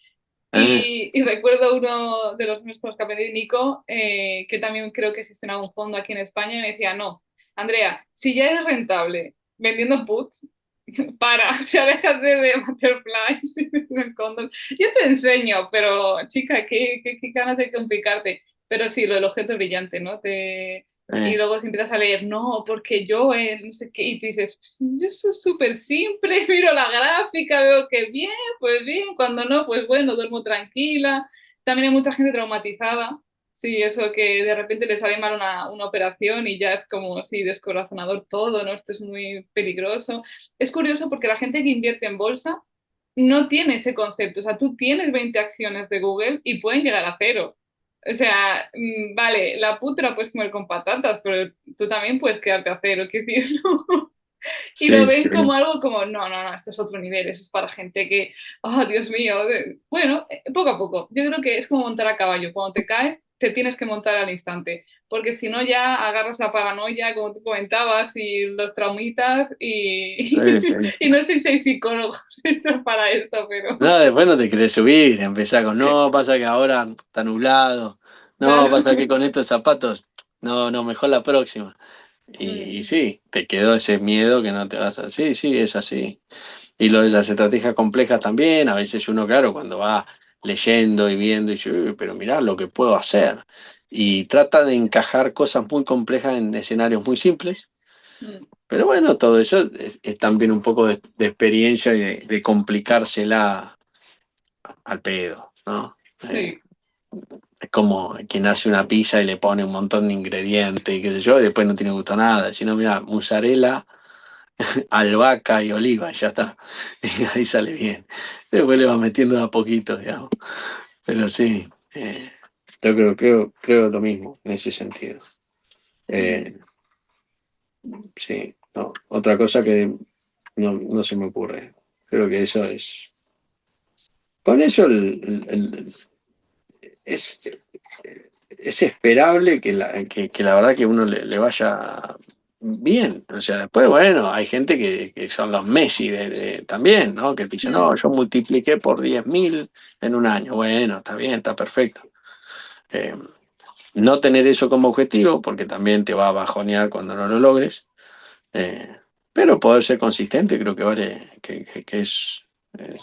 B: eh,
A: Y recuerdo uno de los míos con los que aprendí, Nico, que también creo que gestionaba un fondo aquí en España, y me decía, no, Andrea, si ya eres rentable vendiendo puts, para, o sea, déjate de butterflies y de condoms. Yo te enseño, pero chica, qué ganas de complicarte. Pero sí, lo del objeto brillante, ¿no? Y
B: eh,
A: luego si empiezas a leer, no, porque yo, no sé qué, y tú dices, pues, yo soy súper simple, miro la gráfica, veo que bien, pues bien, cuando no, pues bueno, duermo tranquila. También hay mucha gente traumatizada. Sí, eso que de repente le sale mal una operación y ya es como, sí, descorazonador todo, ¿no? Esto es muy peligroso. Es curioso porque la gente que invierte en bolsa no tiene ese concepto. O sea, tú tienes 20 acciones de Google y pueden llegar a cero. O sea, vale, la putra puedes comer con patatas, pero tú también puedes quedarte a cero. ¿Qué decir? ¿No? Y lo
B: sí, sí.
A: ven como algo como, no, no, no, esto es otro nivel, eso es para gente que, oh, Dios mío. Bueno, poco a poco. Yo creo que es como montar a caballo. Cuando te caes, te tienes que montar al instante, porque si no ya agarras la paranoia, como tú comentabas, y los traumitas,
B: Sí, sí.
A: y no sé si hay psicólogos hechos para esto, pero
B: No, después no te querés subir, empezás con, no, pasa que ahora está nublado, no,
A: claro.
B: pasa que con estos zapatos, no, no, mejor la próxima. Y
A: Mm,
B: sí, te quedó ese miedo que no te vas a... Sí, sí, es así. Y lo de las estrategias complejas también, a veces uno, claro, cuando va leyendo y viendo, y dice, "Uy, pero mirá lo que puedo hacer". Y trata de encajar cosas muy complejas en escenarios muy simples.
A: mm,
B: Pero bueno, todo eso es también un poco de experiencia y de complicársela al pedo, ¿no?
A: sí.
B: Es como quien hace una pizza y le pone un montón de ingredientes y qué sé yo, y después no tiene gusto a nada. Si no, mira, mozzarella, albahaca y oliva, ya está. Y ahí sale bien. Después le va metiendo de a poquito, digamos. Pero sí. Yo creo lo mismo en ese sentido.
A: Ujú.
B: Eh, sí, no, otra cosa que no se me ocurre. Creo que eso es. Con eso es, es esperable que la verdad que uno le vaya bien. O sea, después, bueno, hay gente que son los Messi también, ¿no? Que te dicen, no,
A: Mm,
B: yo multipliqué por 10.000 en un año. Bueno, está bien, está perfecto. Eh, no tener eso como objetivo, porque también te va a bajonear cuando no lo logres. Eh, pero poder ser consistente creo que vale, que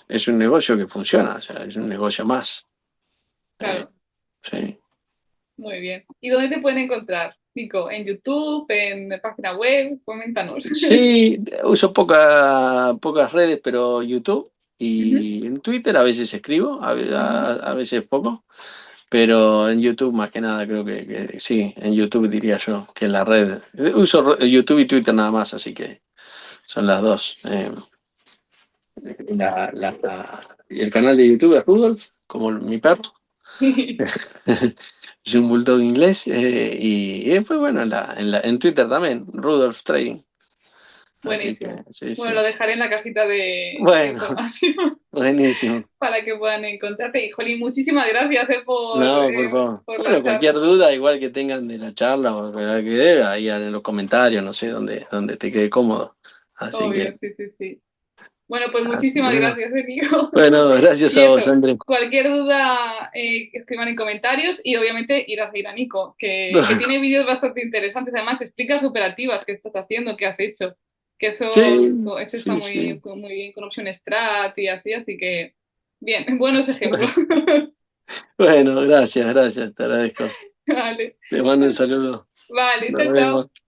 B: es un negocio que funciona, o sea, es un negocio más. Eh,
A: claro,
B: sí.
A: muy bien. ¿Y dónde te pueden encontrar, Nico? ¿En YouTube? ¿En página web? Coméntanos.
B: Sí, uso pocas redes, pero YouTube
A: Ujú,
B: y en Twitter a veces escribo,
A: ujú.
B: a veces poco, pero en YouTube más que nada creo que sí, en YouTube diría yo, que en la red. Uso YouTube y Twitter nada más, así que son las dos. Y el canal de YouTube es Rudolf, como mi perro. Es un bulldog inglés. Y después, bueno, en Twitter también, Rudolf Trading. Así que,
A: Buenísimo.
B: sí,
A: Bueno, lo
B: sí.
A: dejaré en la cajita de
B: Bueno,
A: información
B: buenísimo.
A: para que puedan encontrarte. Y, Jolín, muchísimas gracias
B: No, por favor.
A: por la
B: Bueno, cualquier
A: charla.
B: duda, igual que tengan de la charla o que dé, ahí en los comentarios, no sé, donde te quede cómodo. Así
A: Obvio,
B: que,
A: sí, sí, sí. Bueno, pues
B: así que
A: muchísimas
B: nada.
A: gracias, Nico.
B: Bueno, gracias
A: Y
B: a vos,
A: eso,
B: André.
A: cualquier duda que escriban en comentarios y obviamente ir a seguir a Nico, que tiene vídeos bastante interesantes. Además, explicas operativas que estás haciendo, que has hecho, que
B: Sí,
A: eso está
B: sí, sí.
A: muy bien con Option Strat y así que bien, buenos ejemplos.
B: Bueno, gracias, te agradezco.
A: Vale,
B: Te mando un saludo.
A: vale,
B: Nos
A: chao,
B: vemos.
A: chao.